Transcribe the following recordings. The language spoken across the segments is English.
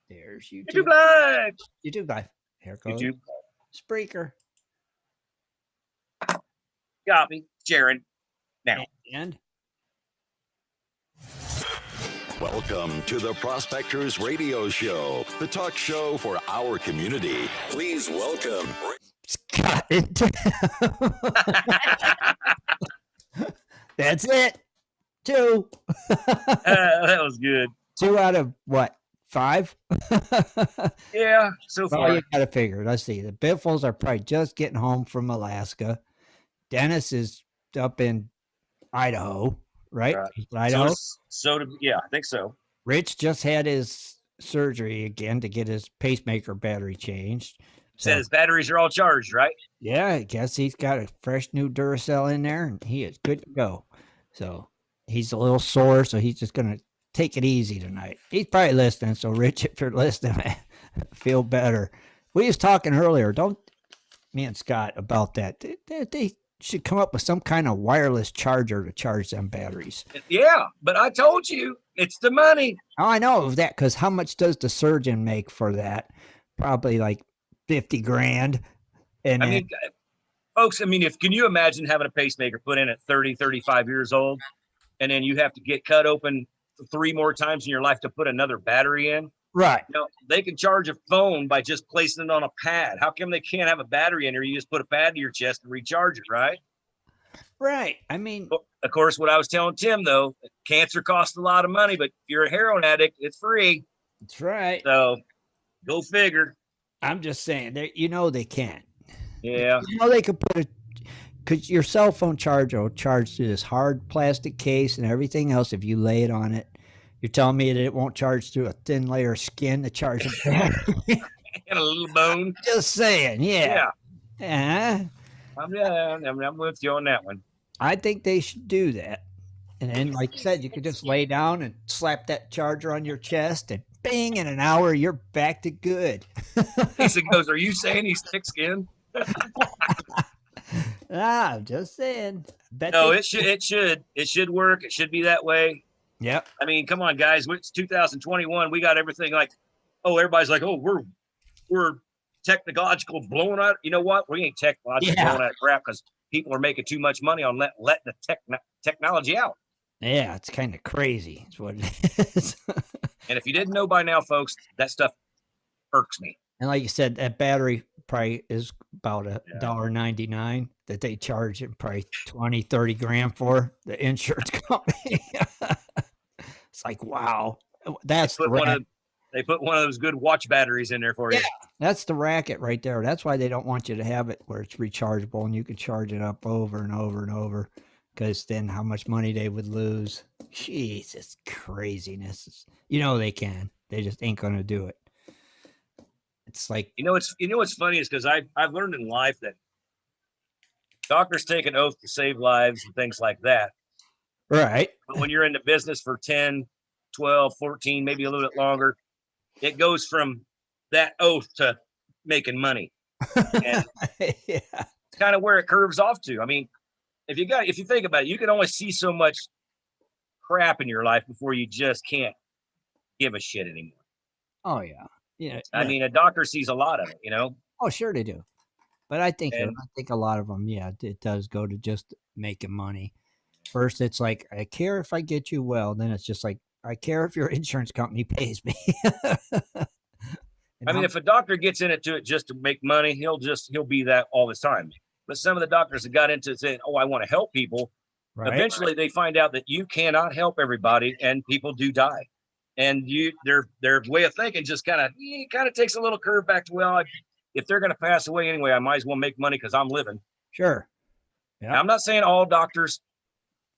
There's YouTube YouTube. Live. YouTube Live. Here goes YouTube. Spreaker. Copy. Jared. Now. And welcome to the Prospectors Radio Show, the talk show for our community. Please welcome Scott and Tim. That's it. 2. That was good. 2 out of what? 5? Yeah, so far. Well, you got to figure. Let's see. The Biffles are probably just getting home from Alaska. Dennis is up in Idaho, right? Idaho. Yeah, I think so. Rich just had his surgery again to get his pacemaker battery changed. Said his batteries are all charged, right? Yeah, I guess he's got a fresh new Duracell in there, and he is good to go. So he's a little sore, so he's just going to take it easy tonight. He's probably listening, so Rich, if you're listening, feel better. We was talking earlier, me and Scott, about that. They should come up with some kind of wireless charger to charge them batteries. Yeah, but I told you, it's the money. Oh, I know of that, because how much does the surgeon make for that? Probably like $50,000. And I mean, folks, can you imagine having a pacemaker put in at 30, 35 years old, and then you have to get cut open 3 more times in your life to put another battery in? Right. They can charge a phone by just placing it on a pad. How come they can't have a battery in there? You just put a pad to your chest and recharge it, right? Right. I mean, of course, what I was telling Tim, though, cancer costs a lot of money, but if you're a heroin addict, it's free. That's right. So go figure. I'm just saying, they can. Yeah. They could put because your cell phone charger will charge through this hard plastic case and everything else if you lay it on it. You're telling me that it won't charge through a thin layer of skin to charge a battery? And a little bone. Just saying, yeah. I'm with you on that one. I think they should do that. And then, like you said, you could just lay down and slap that charger on your chest, and bing, in an hour, you're back to good. Lisa goes, are you saying he's thick-skinned? I'm just saying. It should work. It should be that way. Yep. I mean, come on, guys. It's 2021. We got everything everybody's like, we're technological blowing out. You know what? We ain't technological blowing out crap because people are making too much money on letting the technology out. Yeah, it's kind of crazy. It's what it is. And if you didn't know by now, folks, that stuff irks me. And like you said, that battery probably is about $1.99 that they charge it probably 20, 30 grand for the insurance company. It's like, wow, that's they put one of those good watch batteries in there for you. That's the racket right there. That's why they don't want you to have it where it's rechargeable and you can charge it up over and over and over, because then how much money they would lose. Jeez, it's craziness. They can. They just ain't going to do it. It's like, what's funny is because I've learned in life that doctors take an oath to save lives and things like that. Right. But when you're in the business for 10, 12, 14, maybe a little bit longer, it goes from that oath to making money. And it's kind of where it curves off to. I mean, if you think about it, you can only see so much crap in your life before you just can't give a shit anymore. Oh, yeah. Yeah. I mean, a doctor sees a lot of it, Oh, sure they do. But I think a lot of them, it does go to just making money. First, it's like, I care if I get you well. Then it's just like, I care if your insurance company pays me. I mean, if a doctor gets into it just to make money, he'll be that all the time. But some of the doctors that got into it saying, I want to help people. Right. Eventually, they find out that you cannot help everybody, and people do die. And their way of thinking just kind of takes a little curve back to, if they're going to pass away anyway, I might as well make money because I'm living. Sure. Yeah. I'm not saying all doctors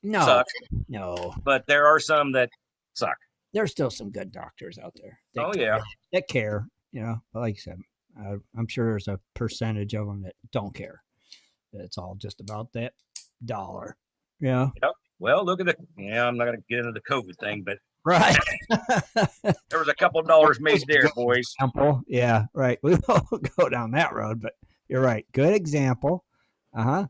suck. No. But there are some that suck. There's still some good doctors out there. That care. But like I said, I'm sure there's a percentage of them that don't care. It's all just about that dollar. Yeah. Yep. Well, look at I'm not going to get into the COVID thing, but right. There was a couple of dollars made there, boys. Example. Yeah, right. We won't go down that road, but you're right. Good example. Uh-huh.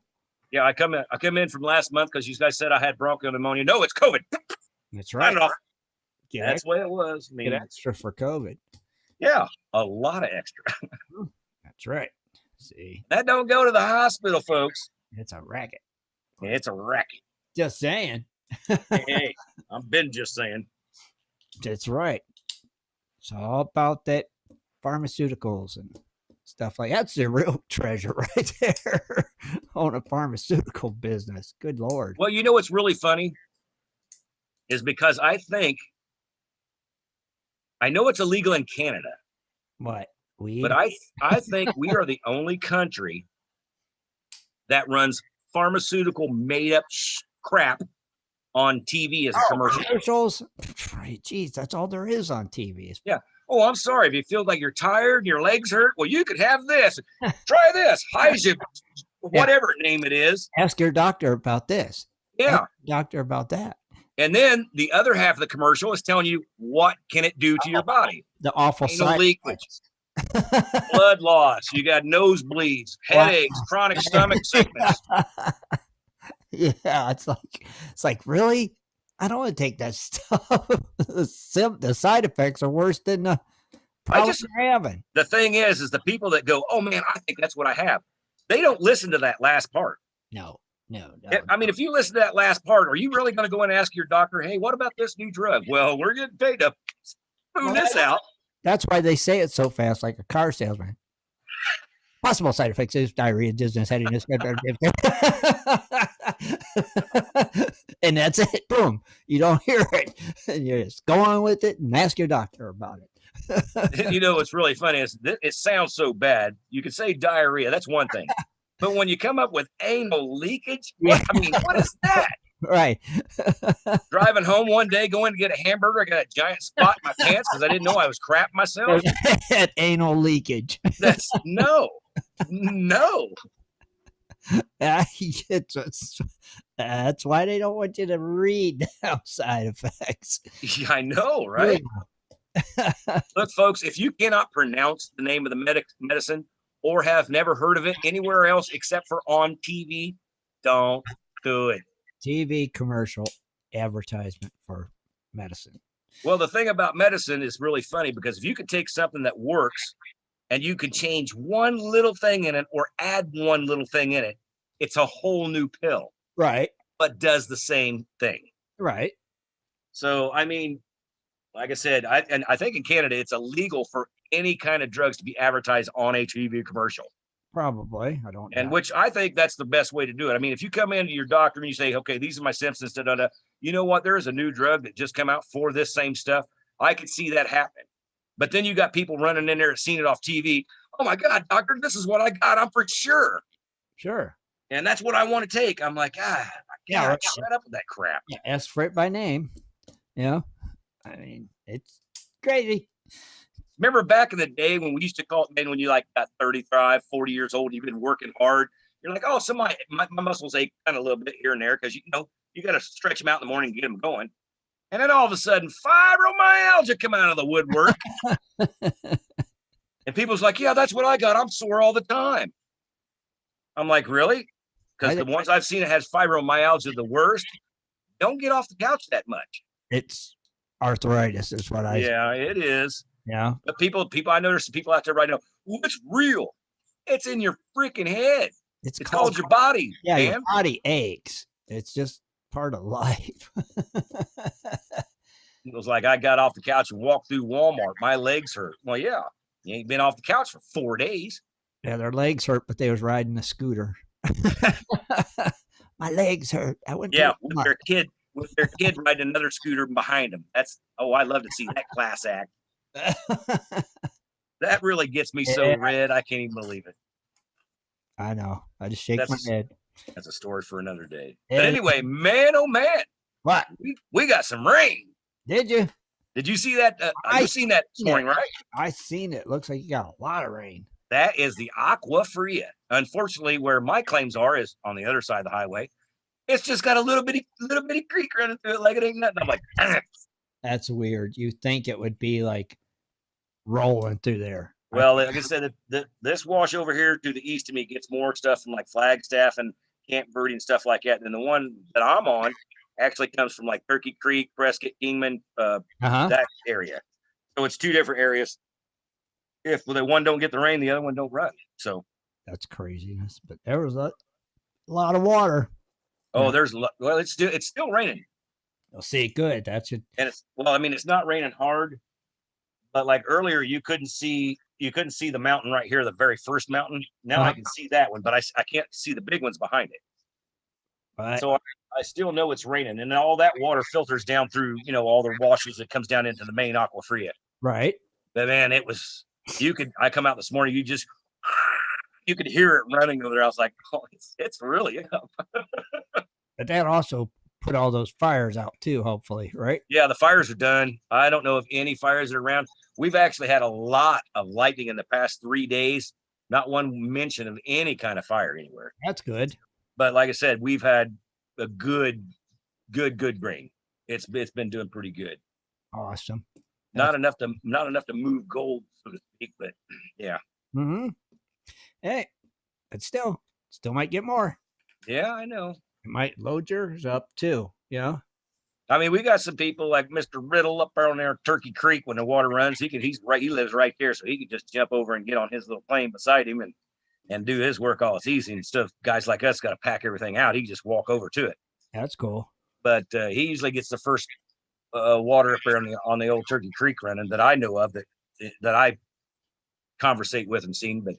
Yeah, I come in from last month because you guys said I had bronchial no, it's COVID. That's right. Yeah, that's the way it was. Get extra for COVID. Yeah, a lot of extra. That's right. See, That don't go to the hospital, folks. it's a racket. It's a racket. Just saying. Hey, I've been just saying. That's right. It's all about that pharmaceuticals and stuff like that's the real treasure right there on a pharmaceutical business. Good Lord. Well, you know what's really funny is because I know it's illegal in Canada. What? Weed? But I think we are the only country that runs pharmaceutical made up crap on TV as a commercial. Commercials? Right. Geez, that's all there is on TV. Yeah. Oh, I'm sorry. If you feel like you're tired and your legs hurt, well, you could have this. Try this. Hygiene, whatever name it is. Ask your doctor about this. Yeah. Ask your doctor about that. And then the other half of the commercial is telling you what can it do to your body. The awful side leakage, blood loss, you got nosebleeds, headaches, chronic stomach sickness. Yeah, it's like really? I don't want to take that stuff. The side effects are worse than the problem you're having. The thing is the people that go, oh man, I think that's what I have. They don't listen to that last part. No. I mean, if you listen to that last part, are you really going to go and ask your doctor, hey, what about this new drug? Well, we're getting paid to spoon this out. That's why they say it so fast, like a car salesman. Possible side effects is diarrhea, dizziness, headache, and that's it. Boom. You don't hear it. And you just go on with it and ask your doctor about it. You know what's really funny is it sounds so bad. You could say diarrhea. That's one thing. But when you come up with anal leakage, what is that? Right. Driving home one day, going to get a hamburger, I got a giant spot in my pants because I didn't know I was crap myself. That anal leakage. That's no. That's why they don't want you to read side effects. Yeah, I know, right? Look, folks, if you cannot pronounce the name of the medicine or have never heard of it anywhere else except for on TV, don't do it. TV commercial advertisement for medicine. Well, the thing about medicine is really funny because if you could take something that works and you could change one little thing in it or add one little thing in it, it's a whole new pill. Right. But does the same thing. Right. So, I mean, like I said, I think in Canada, it's illegal for any kind of drugs to be advertised on a TV commercial. Probably. I don't know. And which I think that's the best way to do it. I mean, if you come into your doctor and you say, okay, these are my symptoms, you know what? There is a new drug that just come out for this same stuff. I could see that happen. But then you got people running in there, seeing it off TV. Oh my God, doctor, this is what I got. I'm for sure. Sure. And that's what I want to take. I'm like, shut up with that crap. Yeah, ask for it by name. You know, I mean, it's crazy. Remember back in the day when we used to call it, when you like got 35, 40 years old, you've been working hard. You're like, oh, my muscles ache kind of a little bit here and there because, you got to stretch them out in the morning and get them going. And then all of a sudden, fibromyalgia come out of the woodwork. And people's like, yeah, that's what I got. I'm sore all the time. I'm like, really? Because the ones I've seen that has fibromyalgia the worst, don't get off the couch that much. It's arthritis is what Yeah, it is. Yeah. But people, I know there's some people out there right now. Well, it's real. It's in your freaking head. It's called your body. Yeah, man. Your body aches. It's just part of life. It was like I got off the couch and walked through Walmart. My legs hurt. Well, yeah, you ain't been off the couch for 4 days. Yeah, their legs hurt, but they was riding a scooter. My legs hurt. I went. Yeah, with their kid riding another scooter behind them. I love to see that class act. That really gets me so red. I can't even believe it. I know. I just shake my head. That's a story for another day. But anyway, man, oh man, what? We got some rain. Did you? Did you see that? I've seen that this morning, right? I seen it. Looks like you got a lot of rain. That is the Aqua Fria. Unfortunately, where my claims are is on the other side of the highway. It's just got a little bitty creek running through it like it ain't nothing. I'm like, that's weird. You think it would be like rolling through there. Well, like I said, this wash over here to the east of me gets more stuff from like Flagstaff and Camp Verde and stuff like that. And the one that I'm on actually comes from like Turkey Creek, Prescott, Kingman, that area. So it's two different areas. if the one don't get the rain, the other one don't run. So that's craziness. But there was a lot of water. Oh, it's still raining. Oh, see, good. That's it. And it's not raining hard, but like earlier, you couldn't see the mountain right here, the very first mountain. Now I can see that one, but I can't see the big ones behind it. Right. So I still know it's raining, and all that water filters down through, all the washes that comes down into the main aqua fria. Right. But man, I come out this morning, you could hear it running over there. I was like, oh, it's really up. But that also put all those fires out too, hopefully, right? Yeah, the fires are done. I don't know if any fires are around. We've actually had a lot of lightning in the past 3 days. Not one mention of any kind of fire anywhere. That's good. But like I said, we've had a good rain. It's been doing pretty good. Awesome. Not enough to move gold, so to speak, but yeah. Mm-hmm. Hey, but still might get more. Yeah, I know. It might load yours up too, I mean, we got some people like Mr. Riddle up there on there, Turkey Creek, when the water runs. He lives right there, so he could just jump over and get on his little plane beside him and do his work all it's easy. And stuff. Guys like us got to pack everything out. He can just walk over to it. That's cool. But he usually gets the first water up there on the old Turkey Creek running that I know of that I conversate with and seen. But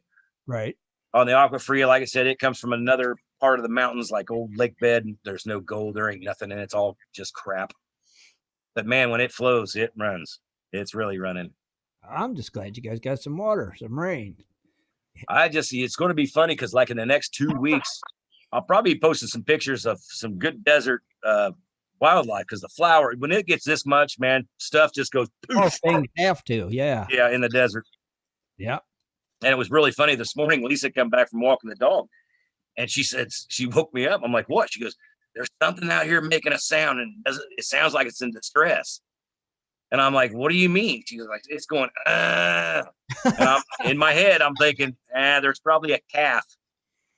right on the aqua fria, like I said, it comes from another part of the mountains, like old lake bed. There's no gold, there ain't nothing in it. It's all just crap. But man, when it flows, it runs. It's really running. I'm just glad you guys got some water, some rain. It's going to be funny because like in the next 2 weeks, I'll probably be posting some pictures of some good desert wildlife, because the flower, when it gets this much, man, stuff just goes poof. Oh, things have to, yeah in the desert. Yeah. And it was really funny this morning. Lisa come back from walking the dog, and she said, she woke me up. I'm like, what? She goes, there's something out here making a sound, and it sounds like it's in distress. And I'm like, what do you mean? She was like, it's going, And in my head, I'm thinking, there's probably a calf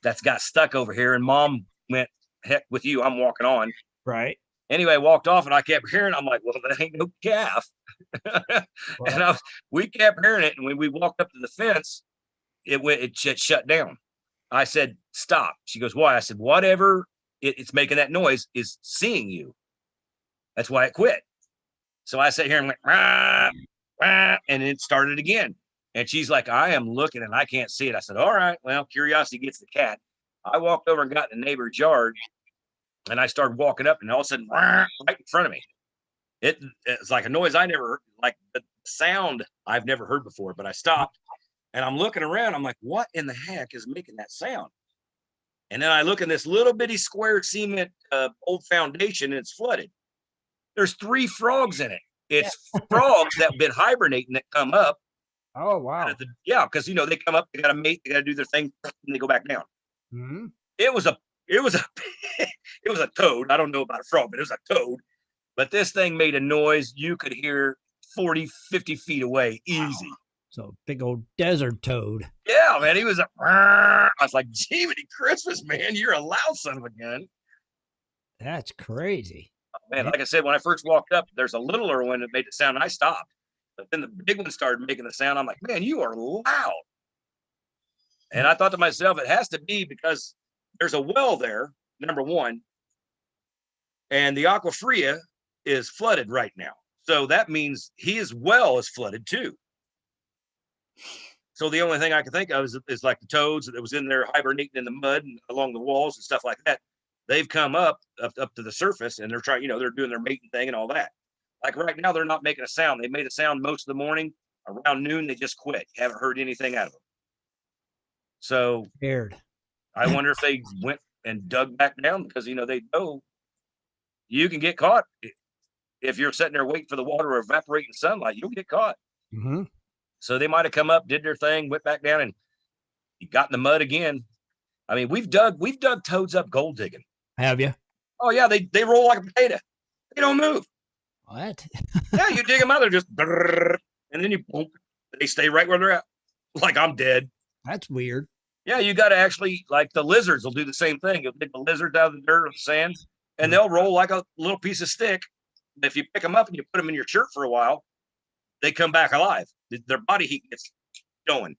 that's got stuck over here. And Mom went, heck with you, I'm walking on. Right. Anyway, walked off, and I kept hearing, I'm like, well, that ain't no calf. And we kept hearing it. And when we walked up to the fence, it shut down. I said, stop. She goes, why? I said, whatever it's making that noise is seeing you. That's why it quit. So I sat here and went, rah, rah, and it started again. And she's like, I am looking and I can't see it. I said, all right, well, curiosity gets the cat. I walked over and got in the neighbor's yard, and I started walking up, and all of a sudden, rah, right in front of me. It's like a noise I never heard, like the sound I've never heard before. But I stopped, and I'm looking around. I'm like, what in the heck is making that sound? And then I look in this little bitty square cement old foundation, and it's flooded. There's 3 frogs in it. It's frogs that have been hibernating that come up. Oh, wow. Because they come up, they got to mate, they got to do their thing, and they go back down. Mm-hmm. It was a toad. I don't know about a frog, but it was a toad. But this thing made a noise you could hear 40, 50 feet away, easy. Wow. So big old desert toad. Yeah, man. He was I was like, Jiminy Christmas, man, you're a loud son of a gun. That's crazy. Man, like I said, when I first walked up, there's a littler one that made the sound, and I stopped. But then the big one started making the sound. I'm like, man, you are loud. And I thought to myself, it has to be because there's a well there, number one, and the aqua fria is flooded right now. So that means his well is flooded too. So the only thing I can think of is like the toads that was in there hibernating in the mud and along the walls and stuff like that. They've come up to the surface, and they're trying, they're doing their mating thing and all that. Like right now, they're not making a sound. They made a sound most of the morning. Around noon, they just quit. You haven't heard anything out of them. So scared. I wonder if they went and dug back down, because, they know you can get caught. If you're sitting there waiting for the water to evaporate in sunlight, you'll get caught. Mm-hmm. So they might have come up, did their thing, went back down, and got in the mud again. I mean, we've dug toads up gold digging. Have you? Oh yeah, they roll like a potato. They don't move. What? Yeah, you dig them out, they're just, and then they stay right where they're at. Like I'm dead. That's weird. Yeah, you got to actually, like the lizards will do the same thing. You'll dig the lizards out of the dirt or the sand, and they'll roll like a little piece of stick. If you pick them up and you put them in your shirt for a while, they come back alive. Their body heat gets going.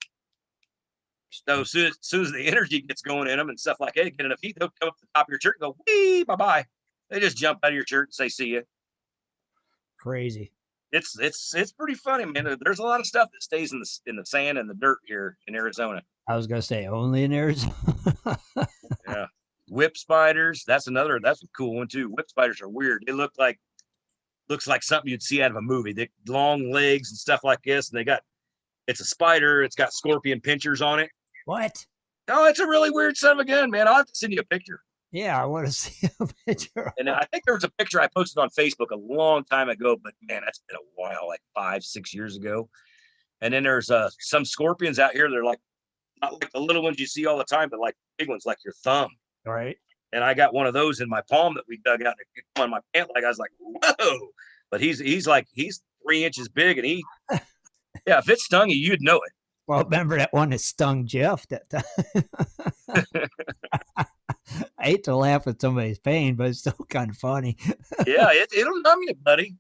So as soon as the energy gets going in them and stuff like that, get enough heat, they'll come up to the top of your shirt and go, wee, bye-bye. They just jump out of your shirt and say, see ya. Crazy. It's pretty funny, man. There's a lot of stuff that stays in the sand and the dirt here in Arizona. I was gonna say only in Arizona. Yeah. Whip spiders. That's a cool one too. Whip spiders are weird. They looks like something you'd see out of a movie. They long legs and stuff like this, and it's a spider. It's got scorpion pinchers on it. What? Oh, it's a really weird son of a gun, man. I'll have to send you a picture. Yeah, I want to see a picture. And I think there was a picture I posted on Facebook a long time ago, but man, that's been a while, like 5-6 years ago. And then there's some scorpions out here. They're like, not like the little ones you see all the time, but like big ones, like your thumb. Right. And I got one of those in my palm that we dug out on my pant leg. I was like, whoa. But he's 3 inches big, and yeah, if it stung you, you'd know it. Well, remember that one that stung Jeff that time? I hate to laugh at somebody's pain, but it's still kind of funny. Yeah, it'll numb you, buddy.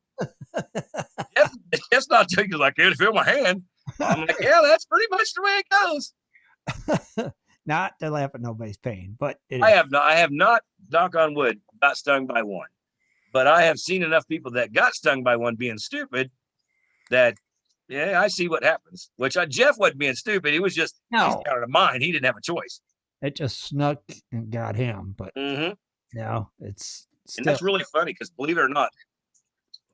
Jeff's not taking like, it feel my hand. I'm like, yeah, that's pretty much the way it goes. Not to laugh at nobody's pain, but I have not, knock on wood, got stung by one. But I have seen enough people that got stung by one being stupid that, yeah, I see what happens. Which Jeff wasn't being stupid. He was just he's out of mind. He didn't have a choice. It just snuck and got him. But no, it's still... And that's really funny because believe it or not,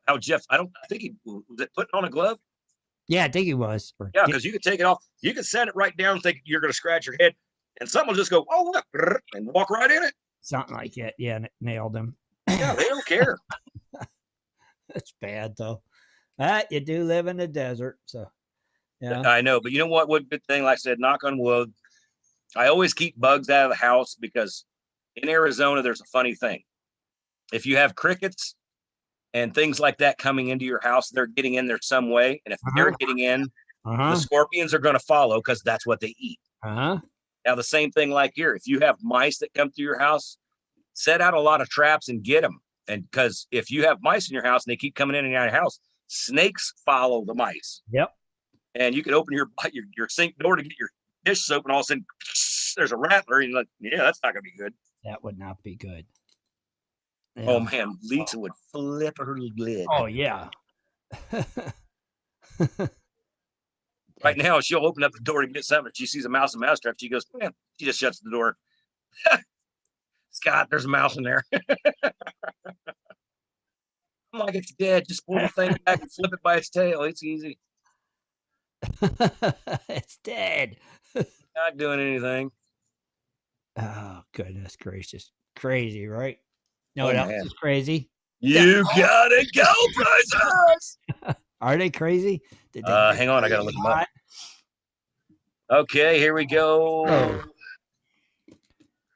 how Jeff, I think he was it putting on a glove. Yeah, I think he was. Yeah, because you could take it off. You could set it right down and think you're going to scratch your head. And someone will just go, oh, look, and walk right in it. Something like that. Yeah, nailed him. Yeah, they don't care. That's bad, though. You do live in the desert, so. Yeah. I know, but you know what? What good thing, like I said, knock on wood. I always keep bugs out of the house because in Arizona, there's a funny thing. If you have crickets and things like that coming into your house, they're getting in there some way. And if they're getting in, the scorpions are going to follow because that's what they eat. Now, the same thing like here. If you have mice that come through your house, set out a lot of traps and get them. And because if you have mice in your house and they keep coming in and out of your house, snakes follow the mice. Yep. And you can open your sink door to get your dish soap, and all of a sudden there's a rattler, and you're like, yeah, that's not going to be good. That would not be good. Yeah. Oh, man, Lisa would flip her lid. Oh, yeah. Right now, she'll open up the door to get something. She sees a mouse and mousetrap. She goes, man, she just shuts the door. Scott, there's a mouse in there. I'm like, it's dead. Just pull the thing back and flip it by its tail. It's easy. It's dead. Not doing anything. Oh, goodness gracious. Crazy, right? No, what else is crazy? You gotta go, prizes! Are they crazy? Hang on, I gotta look them up. Okay, here we go. Oh.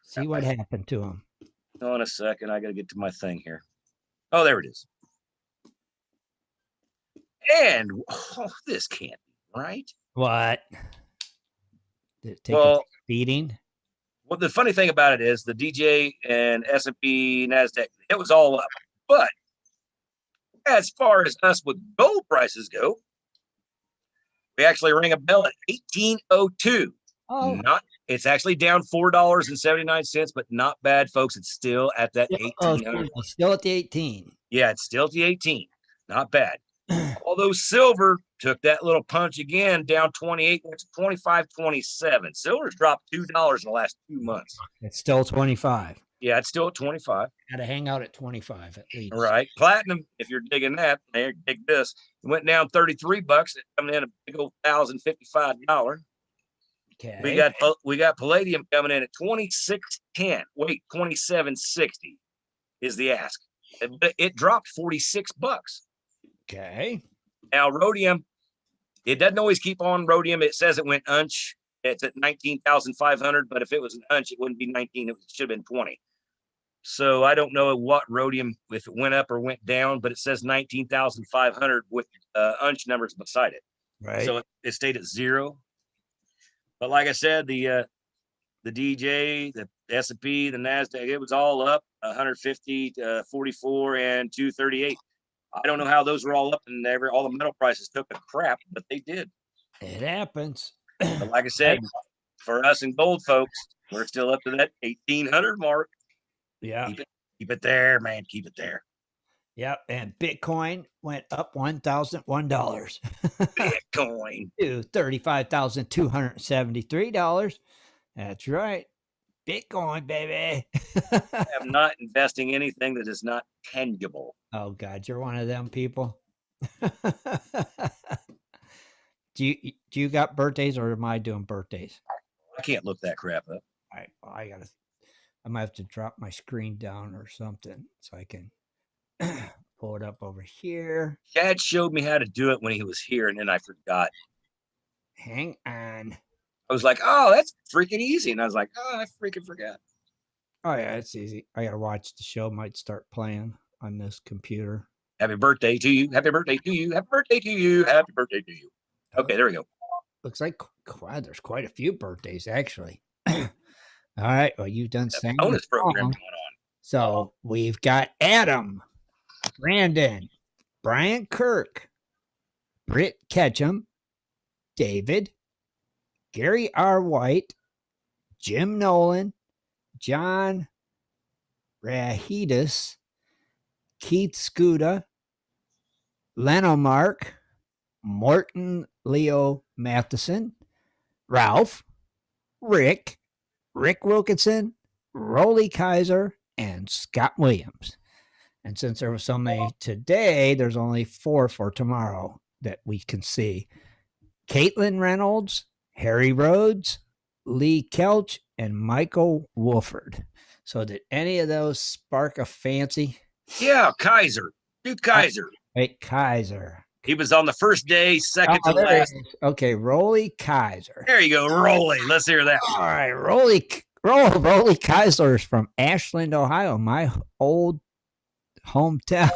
See what happened to them. Hold on a second, I gotta get to my thing here. Oh, there it is. And this can't be right. What? Did it take a beating? Well, the funny thing about it is the DJ and S&P, NASDAQ, it was all up. But as far as us with gold prices go, we actually rang a bell at 1802. Oh. It's actually down $4.79, but not bad, folks. It's still at that 1800. Still at the 18. Yeah, it's still at the 18. Not bad. Although silver took that little punch again, down 28, went to 25.27. Silver's dropped $2 in the last 2 months. It's still 25. Yeah, it's still at 25. Got to hang out at 25 at least. Right. Platinum, if you're digging that, dig this. It went down $33. It's coming in a big old $1,055. Okay. We got palladium coming in at 26.10. Wait, 27.60 is the ask. It dropped $46. Okay. Now rhodium, it doesn't always keep on rhodium. It says it went unch. It's at 19,500, but if it was an unch, it wouldn't be 19. It should have been 20. So I don't know what rhodium, if it went up or went down, but it says 19,500 with unch numbers beside it. Right. So it stayed at 0. But like I said, the DJ, the S&P, the NASDAQ, it was all up 150, 44, and 238. I don't know how those were all up and all the metal prices took a crap, but they did. It happens. But like I said, for us and gold folks, we're still up to that 1,800 mark. Yeah. Keep it there, man. Keep it there. Yep. And Bitcoin went up $1,001. Bitcoin. To $35,273. That's right. Bitcoin, baby. I'm not investing anything that is not tangible. Oh, God. You're one of them people. Do you got birthdays, or am I doing birthdays? I can't look that crap up. All right. Well, I might have to drop my screen down or something so I can pull it up over here. Chad showed me how to do it when he was here, and then I forgot. Hang on. I was like, oh, that's freaking easy. And I was like, oh, I freaking forgot. Oh, yeah, it's easy. I got to watch the show. Might start playing on this computer. Happy birthday to you. Happy birthday to you. Happy birthday to you. Happy birthday to you. Okay, there we go. Looks like, wow, there's quite a few birthdays, actually. All right. Well, you've done same bonus program going on. So we've got Adam, Brandon, Brian Kirk, Britt Ketchum, David, Gary R. White, Jim Nolan, John Rahidis, Keith Scuda, Leno Mark, Morton Leo Matheson, Ralph, Rick Wilkinson, Rolly Kaiser, and Scott Williams. And since there was so many today, there's only 4 for tomorrow that we can see. Caitlin Reynolds, Harry Rhodes, Lee Kelch, and Michael Wolford. So did any of those spark a fancy? Yeah, Kaiser. Dude, Kaiser. Wait, Kaiser. He was on the first day, second to last. Okay, Rolly Kaiser. There you go, Rolly. Let's hear that. All right, Rolly Kaiser is from Ashland, Ohio, my old hometown.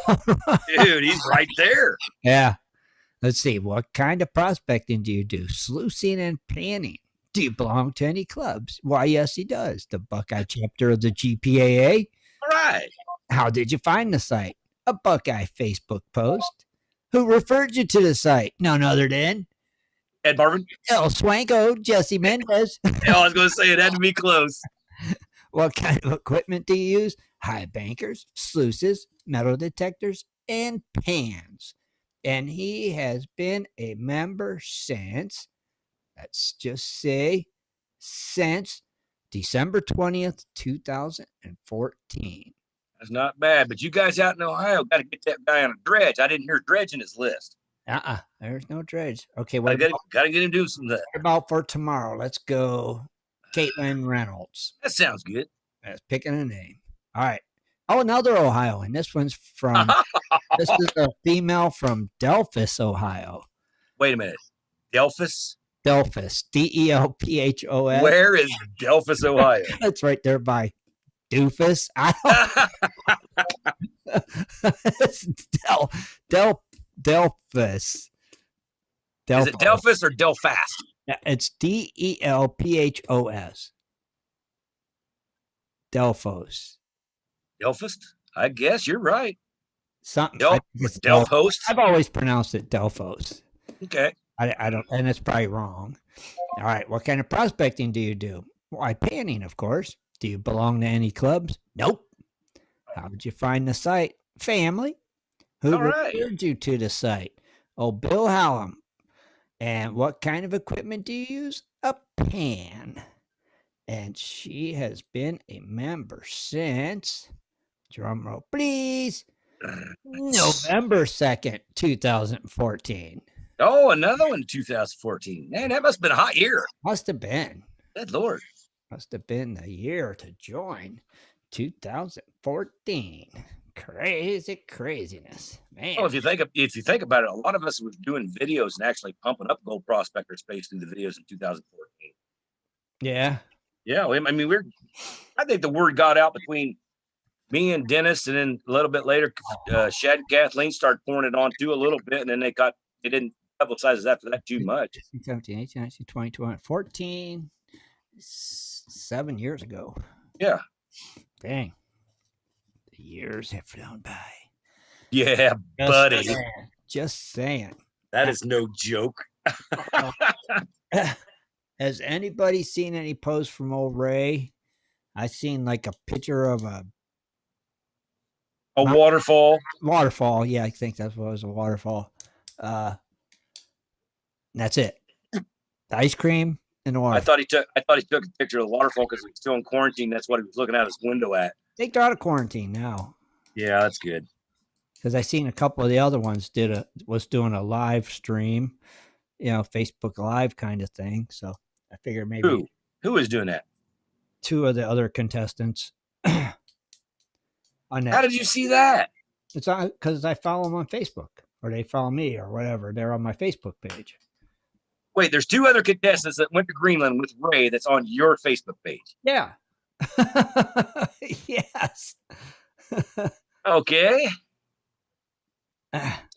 Dude, he's right there. Yeah. Let's see. What kind of prospecting do you do? Sluicing and panning. Do you belong to any clubs? Why, yes, he does. The Buckeye chapter of the GPAA. All right. How did you find the site? A Buckeye Facebook post. Who referred you to the site? None other than Ed Marvin. El Swanko, Jesse Mendez. I was going to say it had to be close. What kind of equipment do you use? High bankers, sluices, metal detectors, and pans. And he has been a member since, let's just say, since December 20th, 2014. That's not bad, but you guys out in Ohio got to get that guy on a dredge. I didn't hear dredge in his list. There's no dredge. Okay, got to get him doing some of that. What about for tomorrow? Let's go Caitlin Reynolds. That sounds good. That's picking a name. All right. Oh, another Ohioan. This one's from, this is a female from Delphos, Ohio. Wait a minute. Delphos? Delphos. Delphos. Where is Delphos, Ohio? It's right there by Doofus. It's Delphos. Is it Delphos or Delfast? It's Delphos. Delphos. Delphos? I guess you're right. Something. Delphos? I've always pronounced it Delphos. Okay. I don't, and it's probably wrong. All right. What kind of prospecting do you do? Why, panning, of course. Do you belong to any clubs? Nope. How did you find the site? Family. Who referred you to the site? Oh, Bill Hallam. And what kind of equipment do you use? A pan. And she has been a member since, drum roll please, November 2nd, 2014. Oh, another one, 2014. Man, that must have been a hot year. Must have been. Good Lord. Must have been the year to join. 2014. Craziness, man. Well, if you think about it, a lot of us were doing videos and actually pumping up Gold Prospector space through the videos in 2014. Yeah. Yeah, I mean, I think the word got out between me and Dennis, and then a little bit later, Shad and Kathleen started pouring it on too a little bit, and then they didn't publicize after that too much. 17, 18, 19, 20, 21, 14, 7 years ago. Yeah. Dang. The years have flown by. Yeah, buddy. Just saying. That is no joke. Has anybody seen any posts from old Ray? I seen like a picture of a waterfall. Waterfall. Yeah, I think that was a waterfall. That's it. The ice cream and the waterfall. I thought he took a picture of the waterfall because he was still in quarantine. That's what he was looking out his window at. I think they're out of quarantine now. Yeah, that's good. Because I seen a couple of the other ones was doing a live stream, Facebook Live kind of thing. So I figured maybe who is doing that? 2 of the other contestants. On that. How did you see that? It's because I follow them on Facebook, or they follow me, or whatever. They're on my Facebook page. Wait, there's 2 other contestants that went to Greenland with Ray that's on your Facebook page. Yeah. Yes. Okay.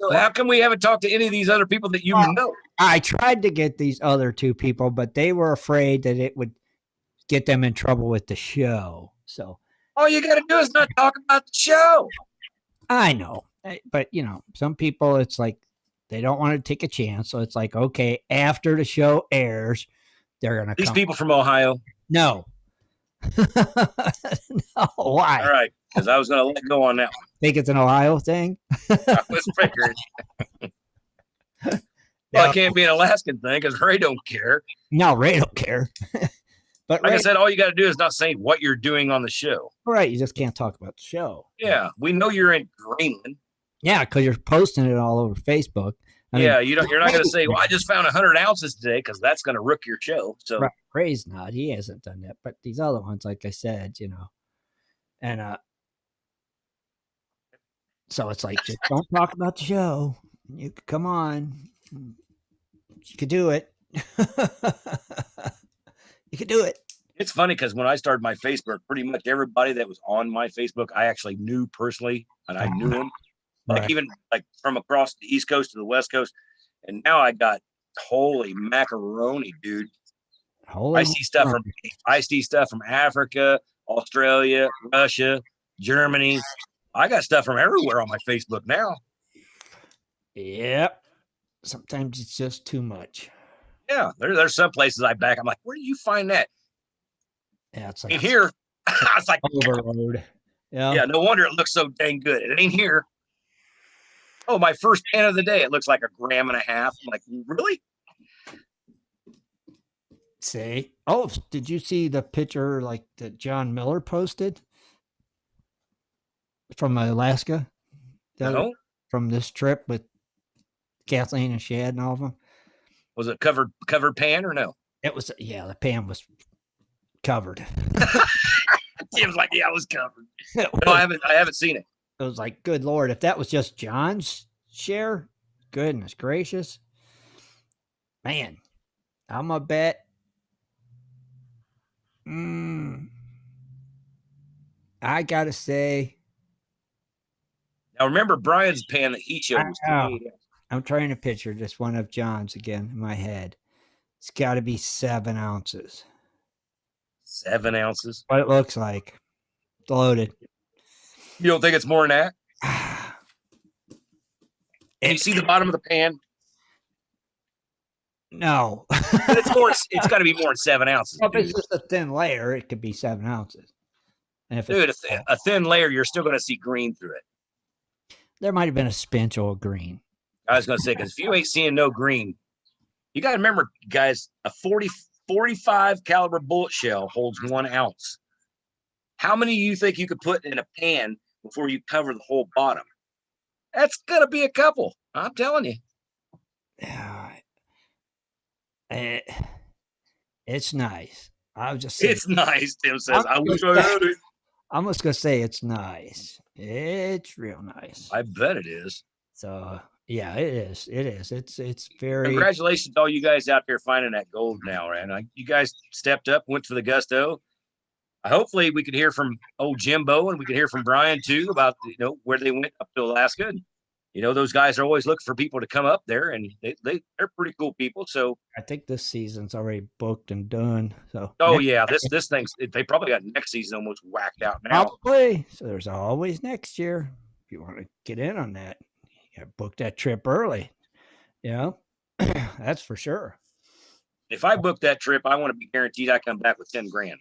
So how come we haven't talked to any of these other people that you know? I tried to get these other 2 people, but they were afraid that it would get them in trouble with the show. So all you got to do is not talk about the show. I know, but some people, it's like they don't want to take a chance. So it's like, okay, after the show airs, they're gonna. These people from Ohio? No. No, why? All right, because I was gonna let go on that one. Think it's an Ohio thing? I was figuring. Well, it can't be an Alaskan thing because Ray don't care. No, Ray don't care. But like I said, all you got to do is not say what you're doing on the show. Right, you just can't talk about the show. Yeah, we know you're in Greenland. Yeah, because you're posting it all over Facebook. You're not going to say, "Well, I just found 100 ounces today," because that's going to rook your show. So right. Ray's not; he hasn't done that. But these other ones, like I said, and so it's like, just don't talk about the show. You come on, you could do it. You could do it. It's funny because when I started my Facebook, pretty much everybody that was on my Facebook, I actually knew personally, and I knew them. Like even like from across the East Coast to the West Coast, and now I got holy macaroni, dude. I see stuff from Africa, Australia, Russia, Germany. I got stuff from everywhere on my Facebook now. Yep. Sometimes it's just too much. Yeah, there's some places I back. I'm like, where do you find that? Yeah, it's like in here. It's like overload. Yeah, no wonder it looks so dang good. It ain't here. Oh, my first pan of the day. It looks like 1.5 grams. I'm like, really? See? Oh, did you see the picture like that John Miller posted from Alaska? No. From this trip with Kathleen and Shad and all of them. Was it covered pan or no? It was. Yeah, the pan was covered. It was like, yeah, it was covered. No, I haven't seen it. It was like, good Lord, if that was just John's share, goodness gracious. Man, I'm a bet. I got to say. Now, remember Brian's pan that he showed was 28 ounces. I'm trying to picture just one of John's again in my head. It's got to be 7 ounces. 7 ounces? What it looks like. It's loaded. You don't think it's more than that? And you see the bottom of the pan? No. It's got to be more than 7 ounces. Well, if it's just a thin layer, it could be 7 ounces. And if a thin layer, you're still going to see green through it. There might have been a spinch of green. I was going to say, because if you ain't seeing no green, you got to remember, guys, a 45 caliber bullet shell holds 1 ounce. How many you think you could put in a pan before you cover the whole bottom? That's going to be a couple. I'm telling you. It's nice. I was just it's nice, Tim says. I wish I had it. I'm just going to say it's nice. It's real nice. I bet it is. So, yeah, it is. It is. It's very. Congratulations to all you guys out there finding that gold now, man. You guys stepped up, went for the gusto. Hopefully we could hear from old Jimbo and we could hear from Brian too about, where they went up to Alaska. And, those guys are always looking for people to come up there, and they're pretty cool people. So I think this season's already booked and done. So this thing's, they probably got next season almost whacked out now. Probably. So there's always next year. If you want to get in on that, you got to book that trip early. That's for sure. If I book that trip, I want to be guaranteed I come back with 10 grand.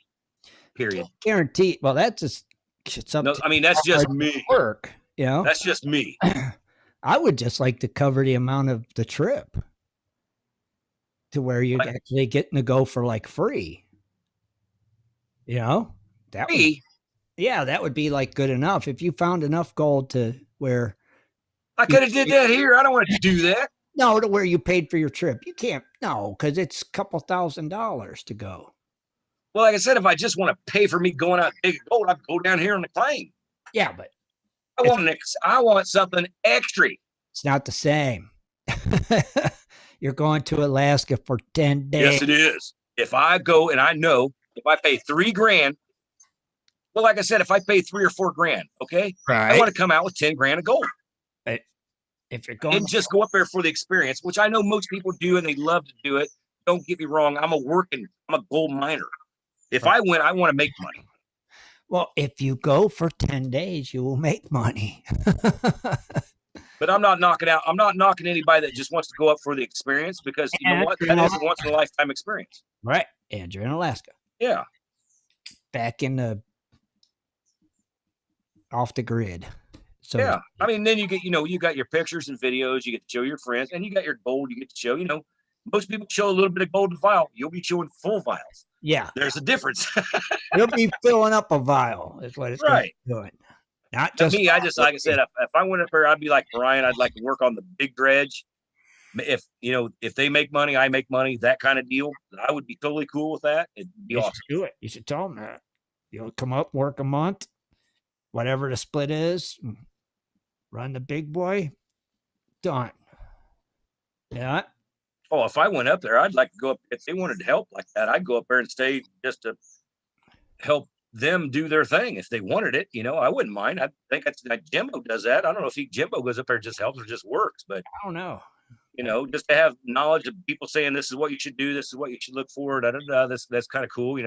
Period. Guaranteed. Well, that's just something. No, I mean, that's just me. Work. You know, that's just me. I would just like to cover the amount of the trip to where you're actually getting to go for like free. You know, that free. That would be like good enough if you found enough gold to where I could have did that here. I don't want to do that. No, to where you paid for your trip. You can't. No, because it's a couple $1,000s to go. Well, like I said, if I just want to pay for me going out big gold, I'd go down here on the claim. Yeah, but I want something extra. It's not the same. You're going to Alaska for 10 days. Yes, it is. If I go and I know if I pay $3 grand, well, like I said, if I pay $3 or $4 grand, okay, right. I want to come out with 10 grand of gold. If you're going and just go up there for the experience, which I know most people do and they love to do it. Don't get me wrong. I'm a gold miner. If I win, I want to make money. Well, if you go for 10 days, you will make money. But I'm not knocking anybody that just wants to go up for the experience, because you know what? That is a once in a lifetime experience. Right. And you're in Alaska. Yeah. Back in the off the grid. So yeah. I mean, then you get, you got your pictures and videos, you get to show your friends, and you got your gold, you get to show, most people show a little bit of gold in vial. You'll be showing full vials. Yeah. There's a difference. You'll be filling up a vial is what it's right. doing. Not just me. I just, like I said, if I went up there, I'd be like Brian. I'd like to work on the big dredge. If they make money, I make money, that kind of deal. I would be totally cool with that. It'd be awesome. Do it. You should tell them that. You'll come up, work a month, whatever the split is, run the big boy, done. Yeah. Oh, if I went up there, I'd like to go up. If they wanted to help like that, I'd go up there and stay just to help them do their thing. If they wanted it, I wouldn't mind. I think that's like Jimbo does that. I don't know if Jimbo goes up there and just helps or just works, but I don't know. Just to have knowledge of people saying this is what you should do, this is what you should look for. That's kind of cool.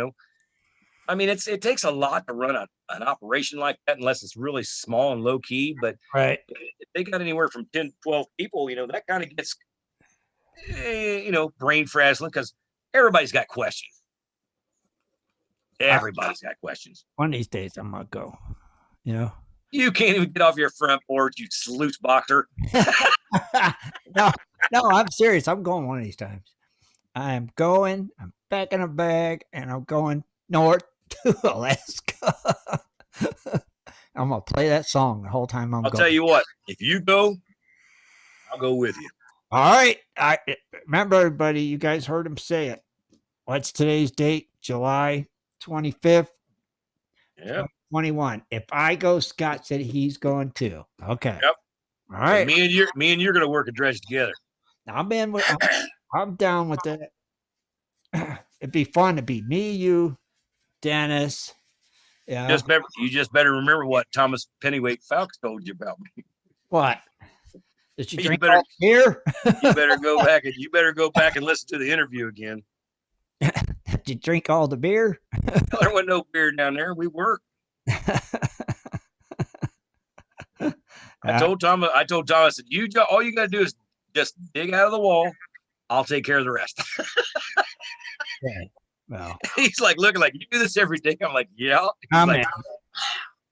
I mean, it takes a lot to run an operation like that, unless it's really small and low key. But right, if they got anywhere from 10 to 12 people, that kind of gets brain frazzling, because everybody's got questions. Everybody's got questions. One of these days, I'm gonna go. You can't even get off your front porch, you sleuth boxer. No, I'm serious. I'm going one of these times. I'm going. I'm packing a bag, and I'm going north to Alaska. I'm gonna play that song the whole time I'm going. I'll tell you what. If you go, I'll go with you. All right. I remember, everybody. You guys heard him say it. What's today's date? July 25th. Yeah. 21. If I go, Scott said he's going too. Okay. Yep. All right. And me and you're going to work a dredge together. I'm down with that. It'd be fun to be me, you, Dennis. Yeah. You just better remember what Thomas Pennyweight Fowkes told you about me. What? Did you drink all beer? You better go back and listen to the interview again. Did you drink all the beer? There wasn't no beer down there. We worked. I told Thomas, all you got to do is just dig out of the wall. I'll take care of the rest. Okay. Well, he's like looking like, you do this every day. I'm like, yeah.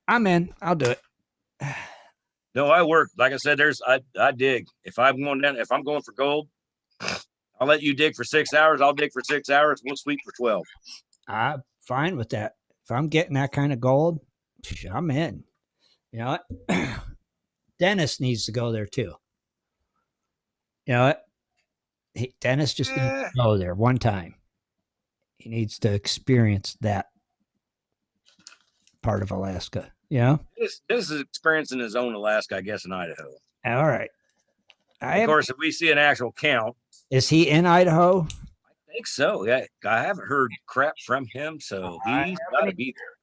I'm in. I'll do it. No, I work. Like I said, I dig. If I'm going for gold, I'll let you dig for 6 hours. I'll dig for 6 hours. We'll sweep for 12. I'm fine with that. If I'm getting that kind of gold, I'm in. You know what? Dennis needs to go there too. You know what? Dennis just needs to go there one time. He needs to experience that part of Alaska. Yeah. This is experiencing his own Alaska, I guess, in Idaho. All right. Of course, if we see an actual count. Is he in Idaho? I think so. Yeah. I haven't heard crap from him, so he's got to be there.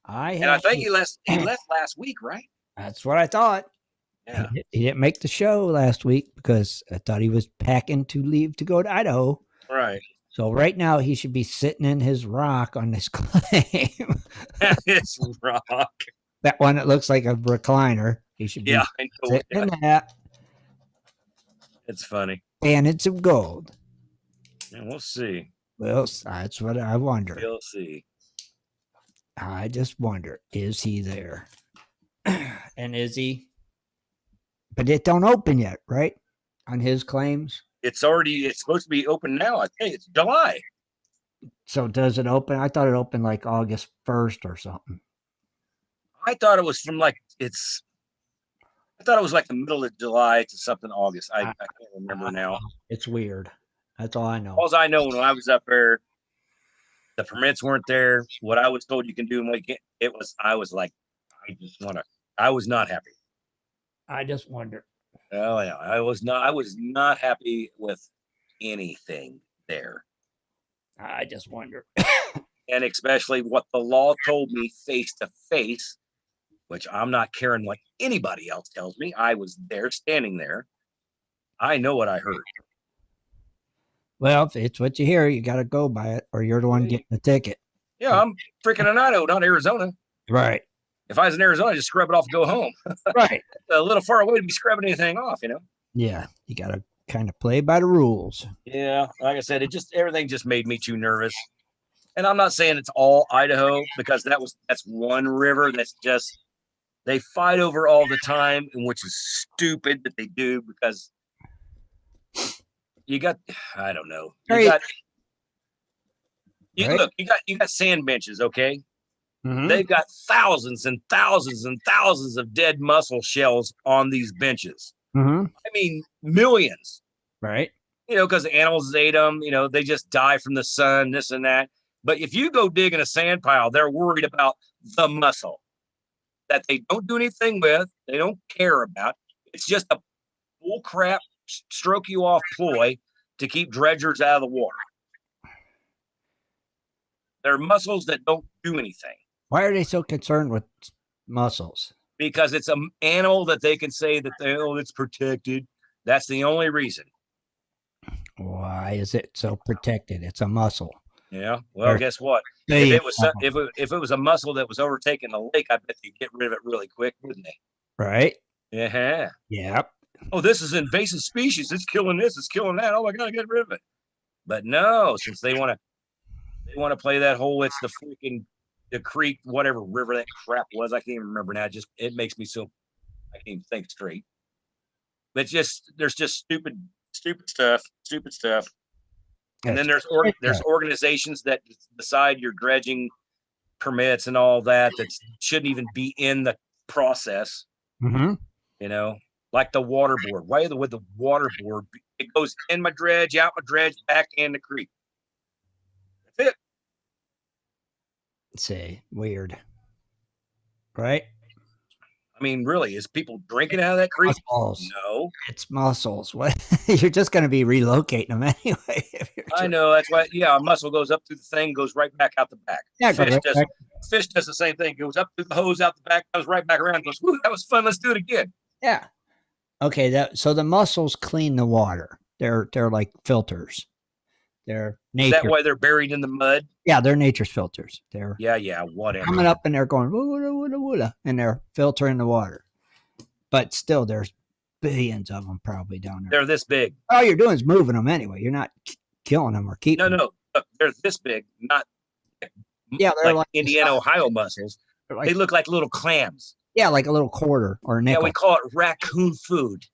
I think he left last week, right? That's what I thought. Yeah. He didn't make the show last week because I thought he was packing to leave to go to Idaho. Right. So right now he should be sitting in his rock on this claim. His rock. That one that looks like a recliner. He should be sitting in that. It's funny. And it's some gold. And we'll see. Well, that's what I wonder. We'll see. I just wonder, is he there? And is he? But it don't open yet, right? On his claims. It's supposed to be open now. I think it's July. So does it open? I thought it opened like August 1st or something. I thought it was I thought it was like the middle of July to something August. I can't remember now. It's weird. That's all I know. All I know, when I was up there, the permits weren't there. What I was told you can do, I was like, I was not happy. I just wonder. Oh yeah, I was not happy with anything there. I just wonder. And especially what the law told me face to face, which I'm not caring what anybody else tells me. I was there, standing there. I know what I heard. Well, if it's what you hear, you got to go by it, or you're the one getting the ticket. Yeah, I'm freaking in Idaho, not Arizona. Right. If I was in Arizona, I'd just scrub it off and go home. Right. A little far away to be scrubbing anything off, Yeah, you got to kind of play by the rules. Yeah, like I said, everything just made me too nervous. And I'm not saying it's all Idaho, because that's one river that's just, they fight over all the time, and which is stupid that they do, because I don't know. Right. Look, you got sand benches, okay? Mm-hmm. They've got thousands and thousands and thousands of dead mussel shells on these benches. Mm-hmm. I mean, millions. Right. Because the animals ate them. They just die from the sun, this and that. But if you go dig in a sand pile, they're worried about the mussel that they don't do anything with. They don't care about. It's just a bull crap, stroke you off ploy to keep dredgers out of the water. They're mussels that don't do anything. Why are they so concerned with mussels? Because it's an animal that they can say that it's protected. That's the only reason. Why is it so protected? It's a mussel. Yeah. Well, guess what? If it was a mussel that was overtaking the lake, I bet they'd get rid of it really quick, wouldn't they? Right. Yeah. Yep. Oh, this is invasive species. It's killing this. It's killing that. Oh my God, get rid of it. But no, since they want to play that whole, it's the creek, whatever river that crap was. I can't even remember now. It makes me so, I can't even think straight. But there's just stupid stuff. And then there's organizations that decide your dredging permits and all that shouldn't even be in the process. Mm-hmm. Like the water board. Why would the water board? It goes in my dredge, out my dredge, back in the creek. That's it. Say weird, right? I mean, really, is people drinking out of that creek? Mussels. No, it's mussels. What? You're just going to be relocating them anyway. I know, that's why. Yeah, a mussel goes up through the thing, goes right back out the back. Yeah, fish does the same thing. Goes up through the hose, out the back, goes right back around. Goes, whoo, that was fun. Let's do it again. Yeah. Okay. So the mussels clean the water. They're like filters. They're nature. Is that why they're buried in the mud? Yeah, they're nature's filters. They're whatever. Coming up and they're going woo, and they're filtering the water. But still, there's billions of them probably down there. They're this big. All you're doing is moving them anyway. You're not killing them or keeping them. No. Look, they're this big, not they're like Indiana, Ohio mussels. They look like little clams. Yeah, like a little quarter or a nickel. Yeah, we call it raccoon food.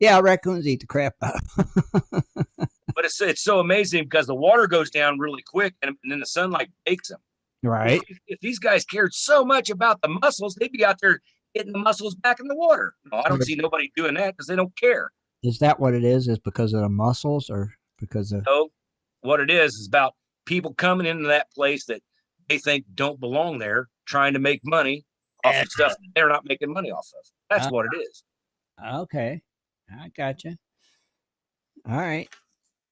Yeah, raccoons eat the crap out. But it's so amazing because the water goes down really quick and then the sunlight bakes them. Right. If these guys cared so much about the mussels, they'd be out there getting the mussels back in the water. No, I don't see nobody doing that because they don't care. Is that what it is? Is because of the mussels or because of? No, what it is about people coming into that place that they think don't belong there, trying to make money off of stuff they're not making money off of. That's what it is. Okay. I got you. All right.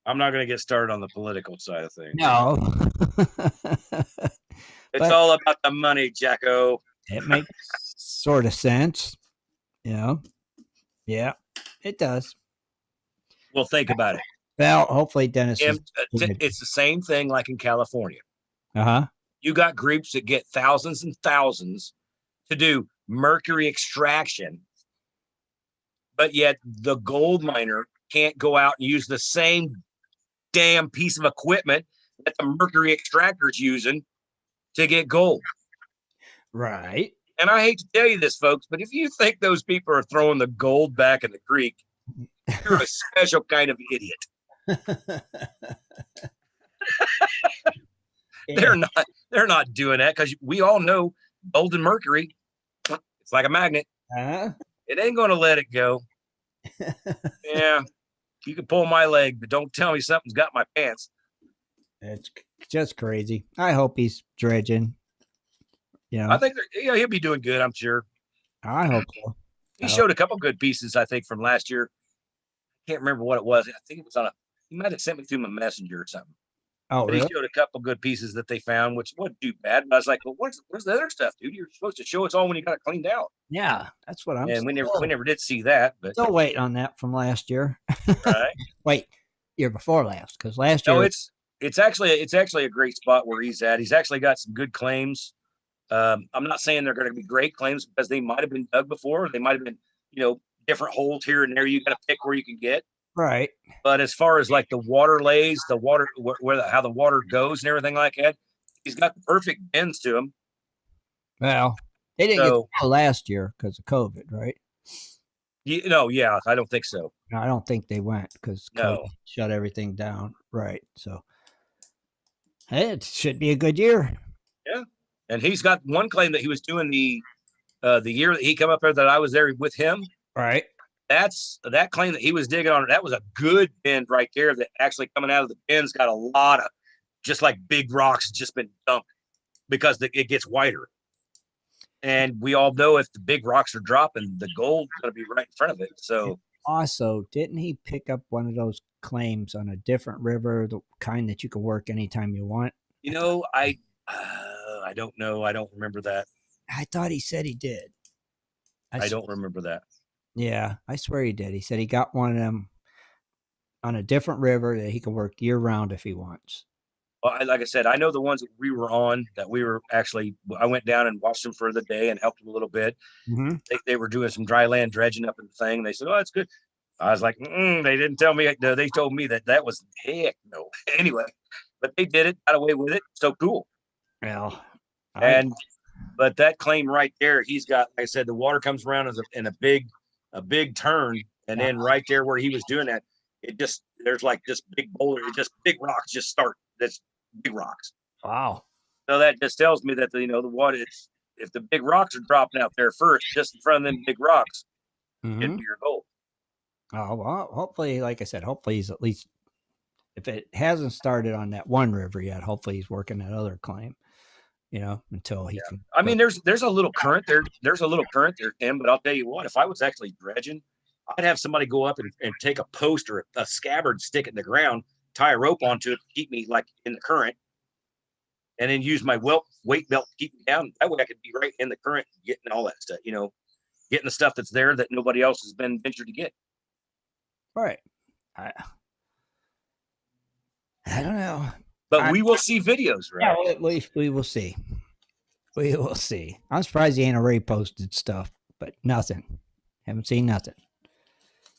I'm not going to get started on the political side of things. No. It's all about the money, Jacko. It makes sort of sense. Yeah, it does. Well, think about it. Well, hopefully Dennis it's the same thing like in California. Uh-huh. You got groups that get thousands and thousands to do mercury extraction, but yet the gold miner can't go out and use the same damn piece of equipment that the mercury extractor is using to get gold. Right. And I hate to tell you this, folks, but if you think those people are throwing the gold back in the creek, you're a special kind of idiot. Yeah. They're not doing that, because we all know gold and mercury, it's like a magnet. It ain't going to let it go. Yeah, you can pull my leg, but don't tell me something's got my pants. It's just crazy. I hope he's dredging. I think he'll be doing good, I'm sure. I hope so. He showed a couple good pieces, I think, from last year. I can't remember what it was. I think it was he might have sent me through my messenger or something. Oh, but really? He showed a couple good pieces that they found, which wasn't too bad. But I was like, well, where's the other stuff, dude? You're supposed to show us all when you got it cleaned out. Yeah, that's what I'm saying. And we never did see that. But still waiting on that from last year. Right. Wait, year before last, because last year. No, it's actually a great spot where he's at. He's actually got some good claims. I'm not saying they're going to be great claims, because they might have been dug before. They might have been, different holes here and there. You got to pick where you can get. Right. But as far as like the water lays, the water, how the water goes and everything like that, he's got the perfect bends to him. Well, they didn't get last year because of COVID, right? Yeah, I don't think so. No, I don't think they went because COVID shut everything down. Right. So it should be a good year. Yeah. And he's got one claim that he was doing the year that he came up there that I was there with him. Right. That claim that he was digging on, that was a good bend right there, that actually coming out of the bend's got a lot of just like big rocks just been dumped, because it gets wider. And we all know if the big rocks are dropping, the gold's going to be right in front of it. So also, didn't he pick up one of those claims on a different river, the kind that you can work anytime you want? I don't know. I don't remember that. I thought he said he did. I don't remember that. Yeah, I swear he did. He said he got one of them on a different river that he can work year round if he wants. Well, like I said, I know the ones that we were on, that we were actually, I went down and watched them for the day and helped them a little bit. Mm-hmm. They were doing some dry land dredging up in the thing. They said, oh, that's good. I was like, they didn't tell me. No, they told me that was heck no. Anyway, but they did it, got away with it. So cool. Well, but that claim right there, he's got, like I said, the water comes around in a big turn. And then right there where he was doing that, there's like this big boulder, big rocks just start. That's big rocks. Wow. So that just tells me that the water, if the big rocks are dropping out there first, just in front of them big rocks, it'd be your goal. Oh, well, hopefully, like I said, hopefully he's at least, if it hasn't started on that one river yet, hopefully he's working that other claim, until he can. I mean, there's a little current there. There's a little current there, Tim, but I'll tell you what, if I was actually dredging, I'd have somebody go up and take a post or a scabbard, stick it in the ground, tie a rope onto it to keep me like in the current, and then use my weight belt to keep me down. That way I could be right in the current, getting all that stuff, getting the stuff that's there that nobody else has been ventured to get. Right. I don't know. But we will see videos, right? Yeah, we will see. We will see. I'm surprised he ain't already posted stuff, but nothing. Haven't seen nothing.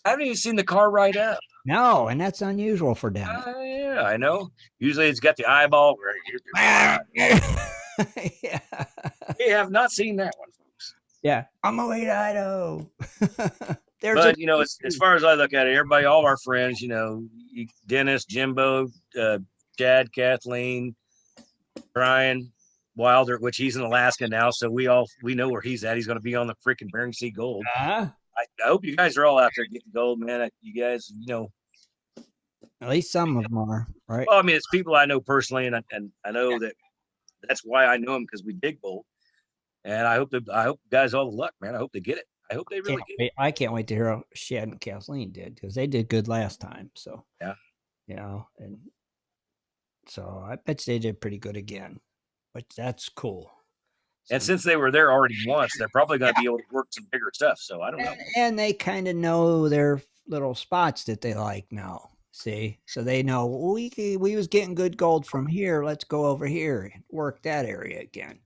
I haven't even seen the car ride up. No, and that's unusual for them. Yeah, I know. Usually it's got the eyeball. Yeah. We have not seen that one, folks. Yeah. On my way to Idaho. But, as far as I look at it, everybody, all our friends, Dennis, Jimbo, Chad, Kathleen, Brian Wilder, which he's in Alaska now. So we know where he's at. He's going to be on the freaking Bering Sea Gold. Uh-huh. I hope you guys are all out there getting gold, man. You guys, at least some of them are, right? Well, I mean, it's people I know personally, and I know that's why I know them, because we dig gold. And I hope guys all the luck, man. I hope they get it. I hope they really get it. I can't wait to hear how Shad and Kathleen did, because they did good last time. So yeah, and so I bet they did pretty good again, but that's cool. And since they were there already once, they're probably going to be able to work some bigger stuff. So I don't know. And they kind of know their little spots that they like now. See, so they know we was getting good gold from here. Let's go over here and work that area again.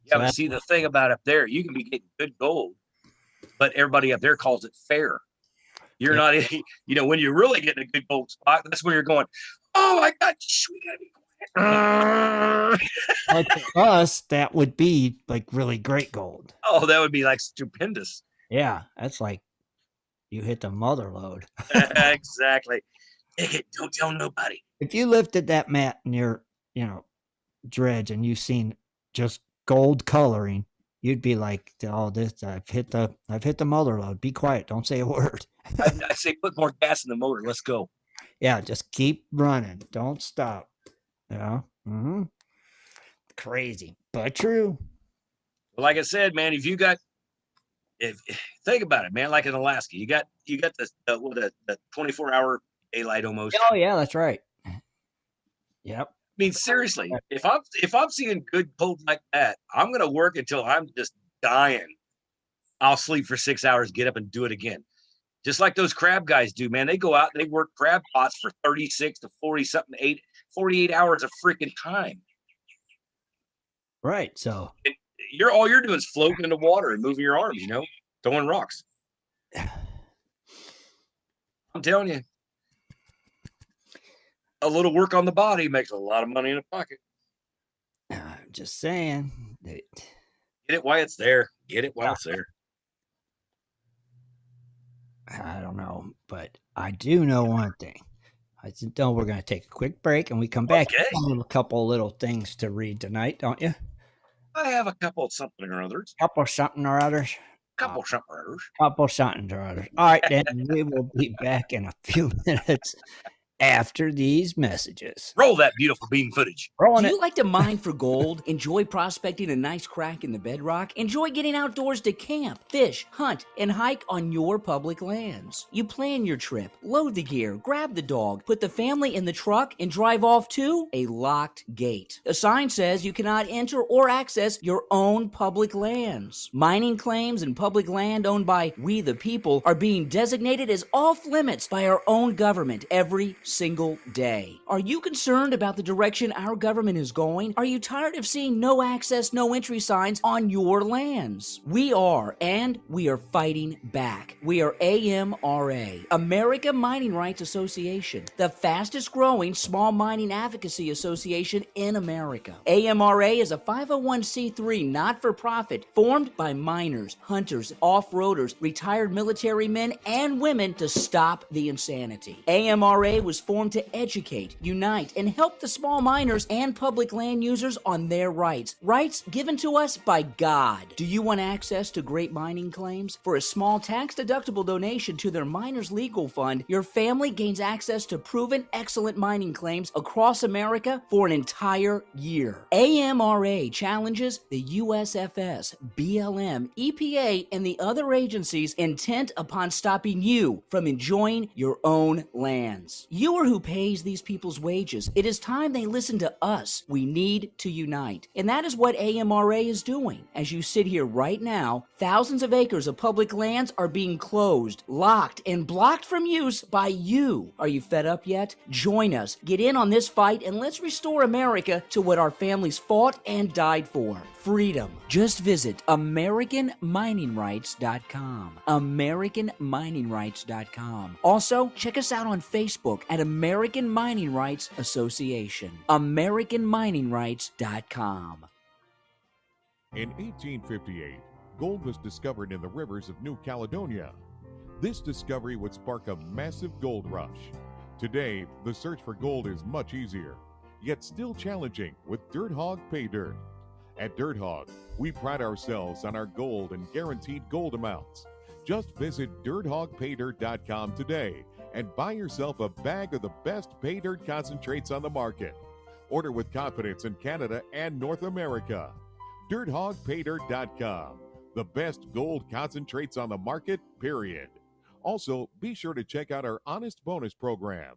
Yeah, but see, the thing about up there, you can be getting good gold, but everybody up there calls it fair. You're not, when you're really getting a good gold spot, that's where you're going, Oh my God, we gotta be quiet. But to us, that would be like really great gold. Oh, that would be like stupendous. Yeah, that's like you hit the mother lode. Exactly. Don't tell nobody. If you lifted that mat in your, dredge and you seen just gold coloring, you'd be like, "Oh, this I've hit the mother lode. Be quiet. Don't say a word." I say put more gas in the motor. Let's go. Yeah, just keep running. Don't stop. Yeah. Mm-hmm. Crazy, but true. Well, like I said, man, if think about it, man, like in Alaska, you got the 24-hour daylight almost. Oh yeah, that's right. Yep. I mean, seriously, if I'm seeing good cold like that, I'm gonna work until I'm just dying. I'll sleep for 6 hours, get up and do it again. Just like those crab guys do, man. They go out and they work crab pots for 36 to 40 something, 48 hours of freaking time. Right. So All you're doing is floating in the water and moving your arms, throwing rocks. I'm telling you, a little work on the body makes a lot of money in the pocket. I'm just saying. Get it while it's there. Get it while it's there. I don't know, but I do know one thing. I know we're going to take a quick break, and we come back. Okay. You have a couple little things to read tonight, don't you? I have a couple of something or others. Couple something or others. Couple something or others. Couple something or others. All right, then we will be back in a few minutes after these messages. Roll that beautiful beam footage. Rolling Do it. you like to mine for gold? Enjoy prospecting a nice crack in the bedrock? Enjoy getting outdoors to camp, fish, hunt, and hike on your public lands? You plan your trip, load the gear, grab the dog, put the family in the truck, and drive off to a locked gate. A sign says you cannot enter or access your own public lands. Mining claims and public land owned by we the people are being designated as off limits by our own government every single day. Are you concerned about the direction our government is going? Are you tired of seeing no access, no entry signs on your lands? We are, and we are fighting back. We are AMRA, America Mining Rights Association, the fastest growing small mining advocacy association in America. AMRA is a 501c3 not-for-profit formed by miners, hunters, off-roaders, retired military men, and women to stop the insanity. AMRA was formed to educate, unite, and help the small miners and public land users on their rights. Rights given to us by God. Do you want access to great mining claims? For a small tax-deductible donation to their Miners Legal Fund, your family gains access to proven excellent mining claims across America for an entire year. AMRA challenges the USFS, BLM, EPA, and the other agencies intent upon stopping you from enjoying your own lands. You are who pays these people's wages. It is time they listen to us. We need to unite. And that is what AMRA is doing. As you sit here right now, thousands of acres of public lands are being closed, locked, and blocked from use by you. Are you fed up yet? Join us. Get in on this fight and let's restore America to what our families fought and died for. Freedom. Just visit AmericanMiningRights.com. AmericanMiningRights.com. Also, check us out on Facebook at American Mining Rights Association. AmericanMiningRights.com. In 1858, gold was discovered in the rivers of New Caledonia. This discovery would spark a massive gold rush. Today, the search for gold is much easier, yet still challenging with Dirt Hog Pay Dirt. At Dirt Hog, we pride ourselves on our gold and guaranteed gold amounts. Just visit DirtHogPayDirt.com today and buy yourself a bag of the best pay dirt concentrates on the market. Order with confidence in Canada and North America. DirtHogPayDirt.com, the best gold concentrates on the market, period. Also, be sure to check out our Honest Bonus program.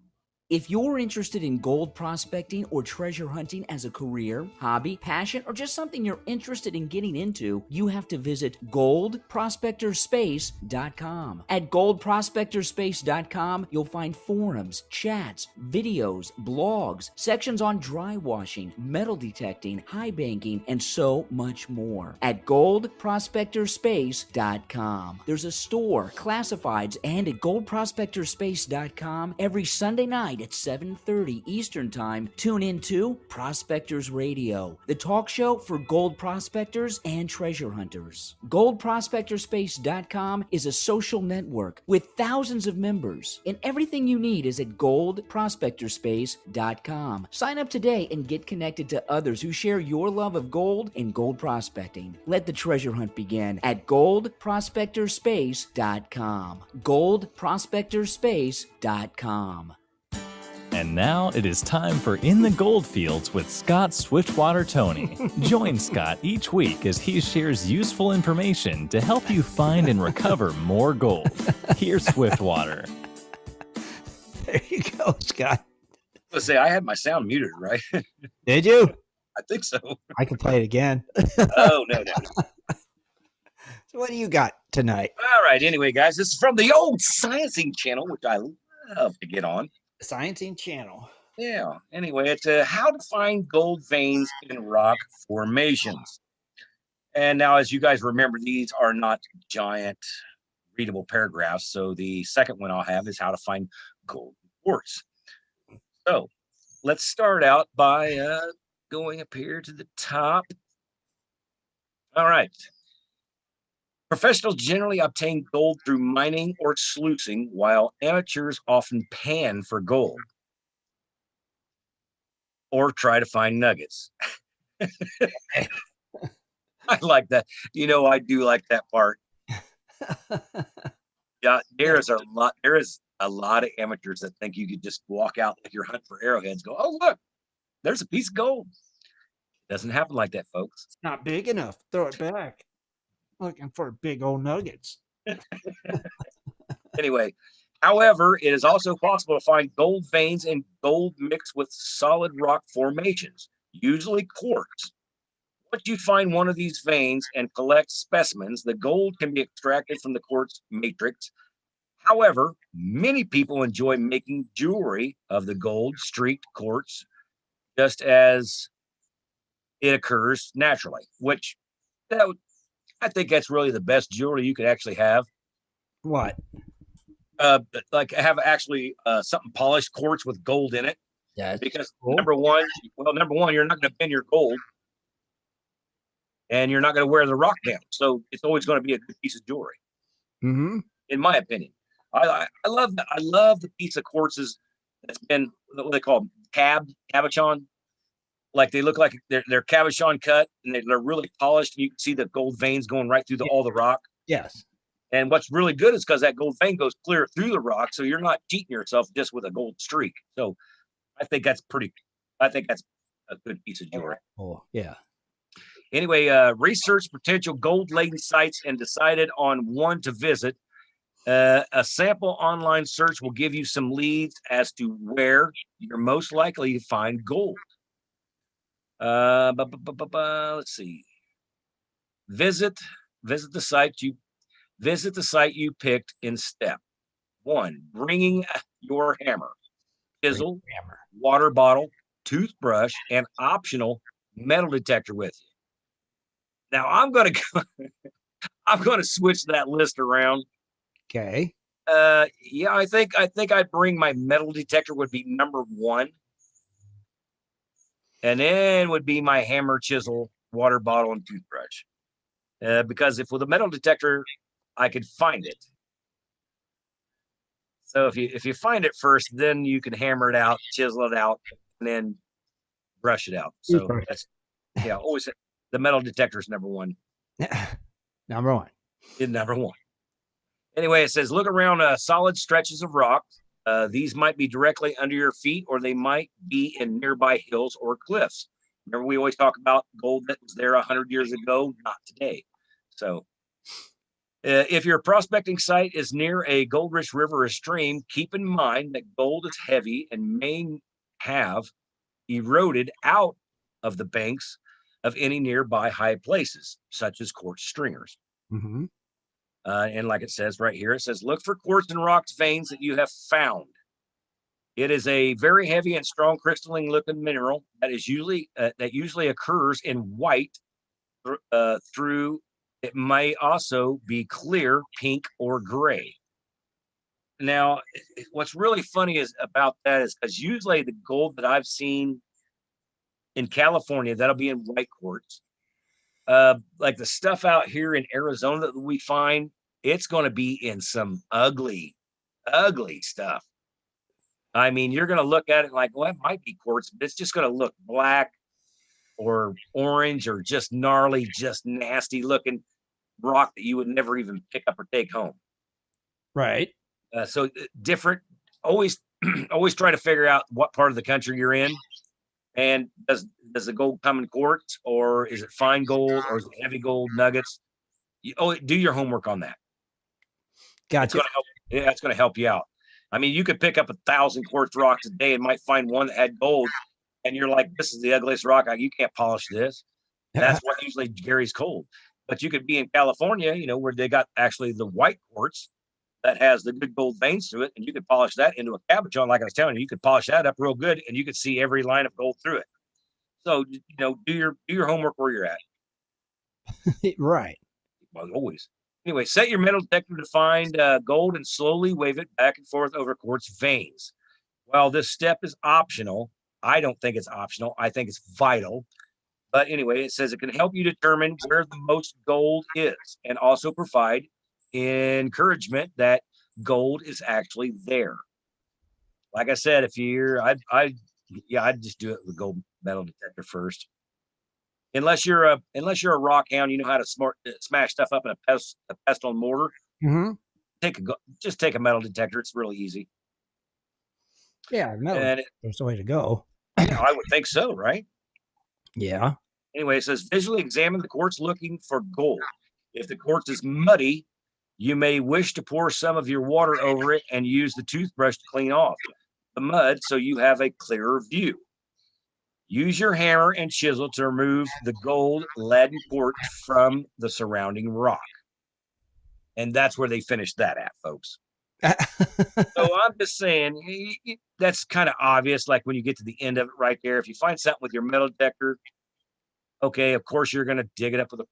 If you're interested in gold prospecting or treasure hunting as a career, hobby, passion, or just something you're interested in getting into, you have to visit goldprospectorspace.com. At goldprospectorspace.com, you'll find forums, chats, videos, blogs, sections on dry washing, metal detecting, high banking, and so much more. At goldprospectorspace.com. There's a store, classifieds, and at goldprospectorspace.com every Sunday night tonight at 7:30 Eastern Time, tune in to Prospectors Radio, the talk show for gold prospectors and treasure hunters. GoldProspectorsSpace.com is a social network with thousands of members, and everything you need is at GoldProspectorsSpace.com. Sign up today and get connected to others who share your love of gold and gold prospecting. Let the treasure hunt begin at GoldProspectorsSpace.com. GoldProspectorsSpace.com. And now it is time for In the Goldfields with Scott Swiftwater Tony. Join Scott each week as he shares useful information to help you find and recover more gold. Here's Swiftwater. There you go, Scott. Let's say I had my sound muted, right? Did you? I think so. I can play it again. Oh, no. So what do you got tonight? All right. Anyway, guys, this is from the old Sciencing channel, which I love to get on. Sciencing channel. Yeah. Anyway, it's how to find gold veins in rock formations. And now, as you guys remember, these are not giant readable paragraphs. So the second one I'll have is how to find gold quartz. So let's start out by going up here to the top. All right. Professionals generally obtain gold through mining or sluicing, while amateurs often pan for gold or try to find nuggets. I like that. I do like that part. Yeah, there is a lot of amateurs that think you could just walk out like you're hunting for arrowheads, go, oh, look, there's a piece of gold. Doesn't happen like that, folks. It's not big enough. Throw it back. Looking for big old nuggets. Anyway, however, it is also possible to find gold veins and gold mixed with solid rock formations, usually quartz. Once you find one of these veins and collect specimens, the gold can be extracted from the quartz matrix. However, many people enjoy making jewelry of the gold streaked quartz just as it occurs naturally, which I think that's really the best jewelry you could actually have. What? Like have actually something polished quartz with gold in it. Yeah. Because cool. number one, you're not going to bend your gold, and you're not going to wear the rock down. So it's always going to be a good piece of jewelry. Mm-hmm. In my opinion, I love that. I love the piece of quartzes that's been what they call cabochon. Like they look like they're cabochon cut, and they're really polished. You can see the gold veins going right through all the rock. Yes. And what's really good is because that gold vein goes clear through the rock, so you're not cheating yourself just with a gold streak. So I think that's a good piece of jewelry. Oh, yeah. Anyway, research potential gold-laden sites and decided on one to visit. A sample online search will give you some leads as to where you're most likely to find gold. Let's see. Visit the site you picked in step 1. Bringing your hammer, chisel, water bottle, toothbrush, and optional metal detector with you. Now I'm going to switch that list around. Okay. Yeah, I think I'd bring my metal detector would be number 1. And then would be my hammer, chisel, water bottle, and toothbrush. Because if with a metal detector, I could find it. So if you find it first, then you can hammer it out, chisel it out, and then brush it out. So that's always the metal detector is number 1. Number 1. Is number 1. Anyway, it says look around solid stretches of rock. These might be directly under your feet, or they might be in nearby hills or cliffs. Remember, we always talk about gold that was there 100 years ago, not today. So if your prospecting site is near a gold-rich river or stream, keep in mind that gold is heavy and may have eroded out of the banks of any nearby high places, such as quartz stringers. Mm-hmm. And like it says right here, it says, look for quartz and rocks veins that you have found. It is a very heavy and strong crystalline looking mineral that usually occurs in white through. It may also be clear, pink, or gray. Now, what's really funny is about that is because usually the gold that I've seen in California, that'll be in white quartz. Like the stuff out here in Arizona that we find, it's going to be in some ugly, ugly stuff. I mean, you're going to look at it like, well, it might be quartz, but it's just going to look black or orange or just gnarly, just nasty looking rock that you would never even pick up or take home. Right. So different, always, always try to figure out what part of the country you're in. And does the gold come in quartz, or is it fine gold, or is it heavy gold nuggets? Do your homework on that. Gotcha. It's going to help you out. I mean, you could pick up 1,000 quartz rocks a day and might find one that had gold, and you're like, this is the ugliest rock. You can't polish this. That's what usually carries gold. But you could be in California, where they got actually the white quartz that has the good gold veins to it, and you could polish that into a cabochon. Like I was telling you, you could polish that up real good, and you could see every line of gold through it. So, do your homework where you're at. Right. Well, always. Anyway, set your metal detector to find gold and slowly wave it back and forth over quartz veins. While this step is optional, I don't think it's optional. I think it's vital. But anyway, it says it can help you determine where the most gold is and also provide encouragement that gold is actually there. Like I said, if I'd just do it with gold metal detector first. Unless you're a rock hound, you know how to smash stuff up in a pestle and mortar. Mm-hmm. Just take a metal detector. It's really easy. Yeah, metal. That's the way to go. I would think so, right? Yeah. Anyway, it says visually examine the quartz looking for gold. If the quartz is muddy, you may wish to pour some of your water over it and use the toothbrush to clean off the mud so you have a clearer view. Use your hammer and chisel to remove the gold, lead, and quartz from the surrounding rock. And that's where they finished that at, folks. So I'm just saying, that's kind of obvious, like when you get to the end of it right there. If you find something with your metal detector, okay, of course you're going to dig it up with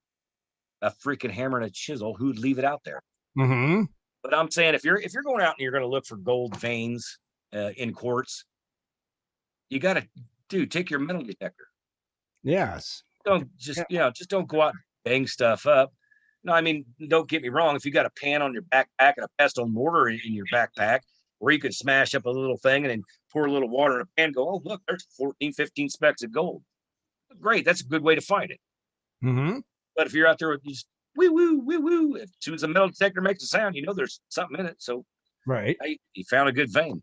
a freaking hammer and a chisel. Who'd leave it out there? Mm-hmm. But I'm saying if you're going out and you're going to look for gold veins in quartz, you got to take your metal detector. Yes. Just don't go out and bang stuff up. No, I mean, don't get me wrong. If you got a pan on your backpack and a pestle and mortar in your backpack, where you could smash up a little thing and then pour a little water in a pan, go, oh, look, there's 14, 15 specks of gold. Great. That's a good way to find it. Mm-hmm. But if you're out there with just woo, woo, woo, woo, as soon as the metal detector makes a sound, there's something in it. So right. You found a good vein.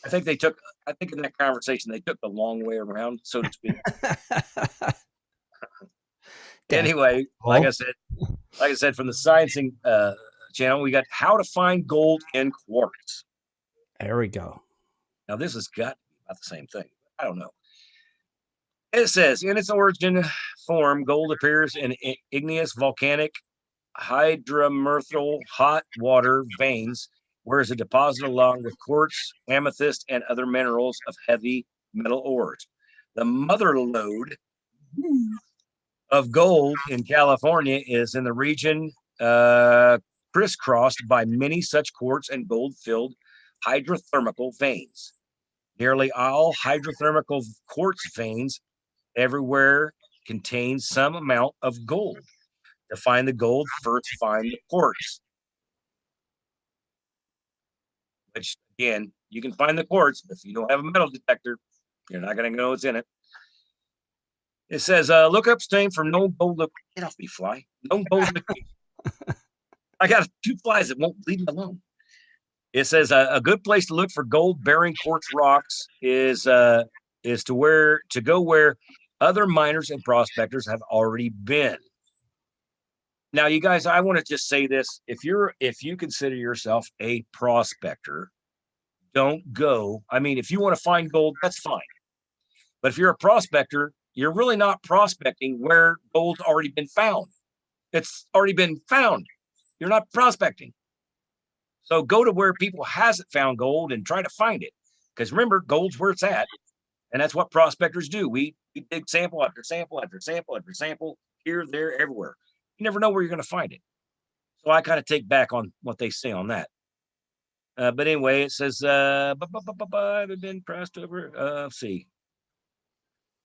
I think in that conversation, they took the long way around, so to speak. Anyway, like I said, from the Sciencing channel, we got how to find gold in quartz. There we go. Now, this has got to be about the same thing. I don't know. It says, in its origin form, gold appears in igneous, volcanic, hydromethyl hot water veins, where it's deposited along with quartz, amethyst, and other minerals of heavy metal ores. The mother lode of gold in California is in the region crisscrossed by many such quartz and gold-filled hydrothermal veins. Nearly all hydrothermal quartz veins everywhere contain some amount of gold. To find the gold, first find the quartz. Which, again, you can find the quartz, but if you don't have a metal detector, you're not going to know what's in it. It says, look upstream for no gold. Get off me, fly. No gold. I got 2 flies that won't leave me alone. It says a good place to look for gold-bearing quartz rocks is to go where other miners and prospectors have already been. Now, you guys, I want to just say this: if you consider yourself a prospector, don't go. I mean, if you want to find gold, that's fine. But if you're a prospector, you're really not prospecting where gold's already been found. It's already been found. You're not prospecting. So go to where people hasn't found gold and try to find it. Because remember, gold's where it's at. And that's what prospectors do. We dig sample after sample after sample after sample, here, there, everywhere. You never know where you're going to find it. So I kind of take back on what they say on that. But anyway, it says, I've been passed over. Let's see.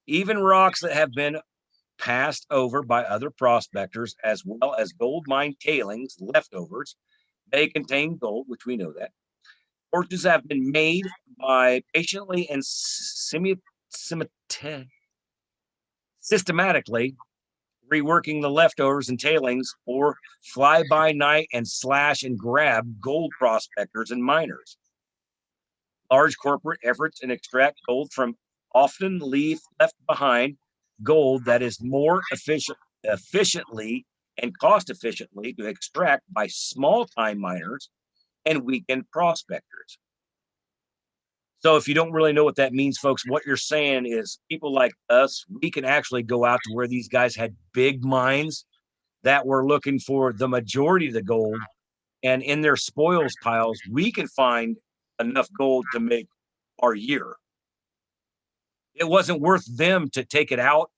Even rocks that have been passed over by other prospectors, as well as gold mine tailings leftovers, may contain gold, which we know that. Quartzes have been made by patiently and systematically reworking the leftovers and tailings, or fly by night and slash and grab gold prospectors and miners. Large corporate efforts and extract gold from often leave left behind gold that is more efficiently and cost efficiently to extract by small time miners and weekend prospectors. So if you don't really know what that means, folks, what you're saying is people like us, we can actually go out to where these guys had big mines that were looking for the majority of the gold. And in their spoils piles, we can find enough gold to make our year. It wasn't worth them to take it out,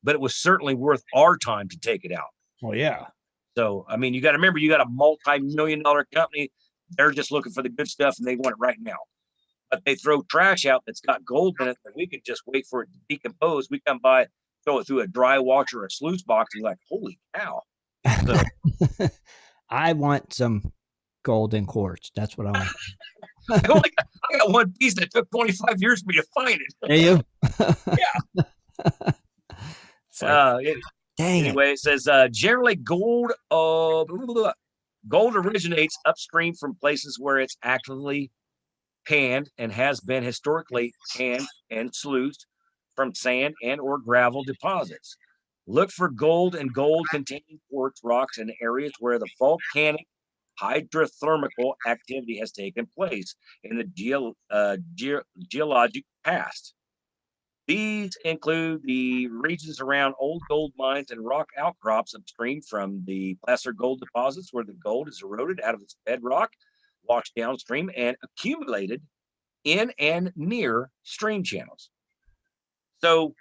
but it was certainly worth our time to take it out. Well, yeah. So, I mean, you got to remember, you got a multi-million-dollar company. They're just looking for the good stuff and they want it right now. But they throw trash out that's got gold in it, and we can just wait for it to decompose. We come by, throw it through a dry wash or a sluice box, and like, holy cow. So, I want some golden quartz. That's what I want. I got one piece that took 25 years for me to find it. Are you? Yeah. Anyway, it says generally gold originates upstream from places where it's actively panned and has been historically panned and sluiced from sand and or gravel deposits. Look for gold and gold-containing quartz rocks in areas where the volcanic hydrothermal activity has taken place in the geologic past. These include the regions around old gold mines and rock outcrops upstream from the placer gold deposits, where the gold is eroded out of its bedrock, washed downstream, and accumulated in and near stream channels. So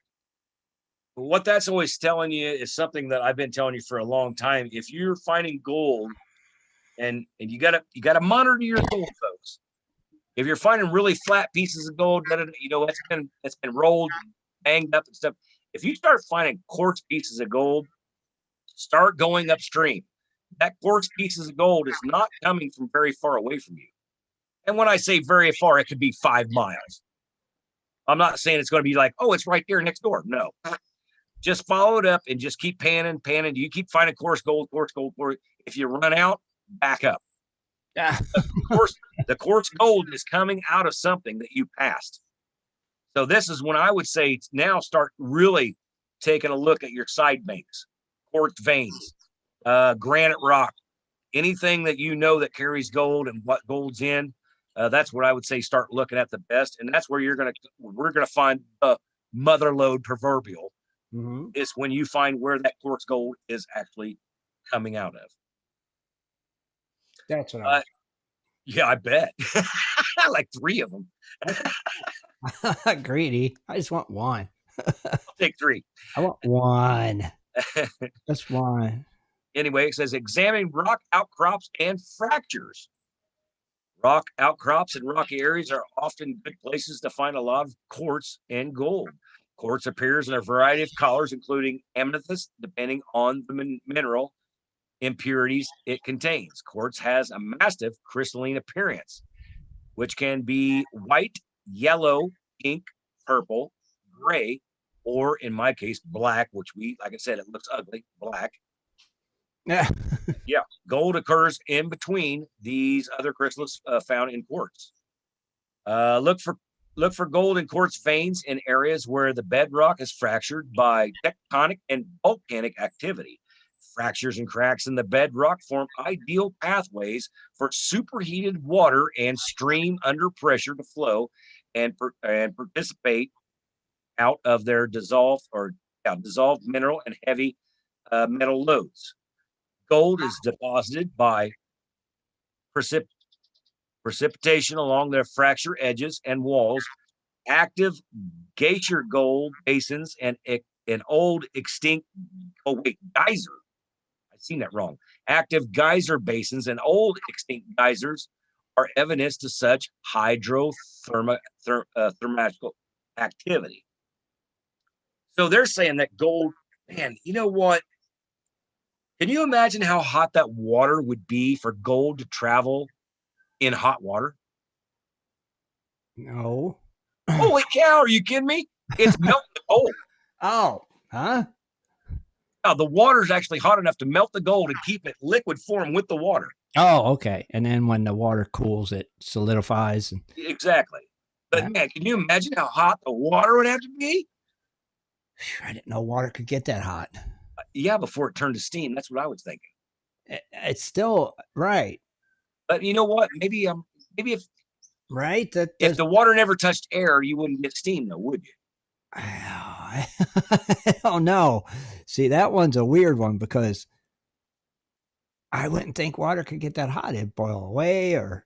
what that's always telling you is something that I've been telling you for a long time. If you're finding gold, and you gotta monitor your gold, folks. If you're finding really flat pieces of gold, it's been rolled, banged up and stuff. If you start finding quartz pieces of gold, start going upstream. That quartz pieces of gold is not coming from very far away from you. And when I say very far, it could be 5 miles. I'm not saying it's going to be like, oh, it's right there next door. No. Just follow it up and just keep panning. You keep finding quartz gold. If you run out, back up. Yeah. The quartz gold is coming out of something that you passed. So this is when I would say now start really taking a look at your side banks, quartz veins, granite rock, anything that you know that carries gold and what gold's in. That's what I would say start looking at the best. And that's where we're gonna find the mother lode proverbial. Mm-hmm. Is when you find where that quartz gold is actually coming out of. That's what I yeah, I bet. Like 3 of them. Greedy. I just want one. I'll take 3. I want one. Just one. Anyway, it says examine rock outcrops and fractures. Rock outcrops and rocky areas are often good places to find a lot of quartz and gold. Quartz appears in a variety of colors, including amethyst, depending on the mineral impurities it contains. Quartz has a massive crystalline appearance, which can be white, yellow, pink, purple, gray, or in my case, black, which like I said, it looks ugly, black. Yeah. Yeah. Gold occurs in between these other crystals found in quartz. Look for gold in quartz veins in areas where the bedrock is fractured by tectonic and volcanic activity. Fractures and cracks in the bedrock form ideal pathways for superheated water and stream under pressure to flow and participate out of their dissolved mineral and heavy metal loads. Gold is deposited by precipitation along their fracture edges and walls, active glacier gold basins, and an old extinct geyser. I seen that wrong. Active geyser basins and old extinct geysers are evidence to such hydrothermal activity. So they're saying that gold, man, you know what? Can you imagine how hot that water would be for gold to travel in hot water? No. Holy cow, are you kidding me? It's melting the gold. Oh, huh? Now, the water is actually hot enough to melt the gold and keep it liquid form with the water. Oh, okay. And then when the water cools, it solidifies. And Exactly. But man, can you imagine how hot the water would have to be? I didn't know water could get that hot. Yeah, before it turned to steam. That's what I was thinking. It's still right. But you know what? Maybe if Right? if the water never touched air, you wouldn't get steam, though, would you? I don't know. See, that one's a weird one because I wouldn't think water could get that hot. It'd boil away, or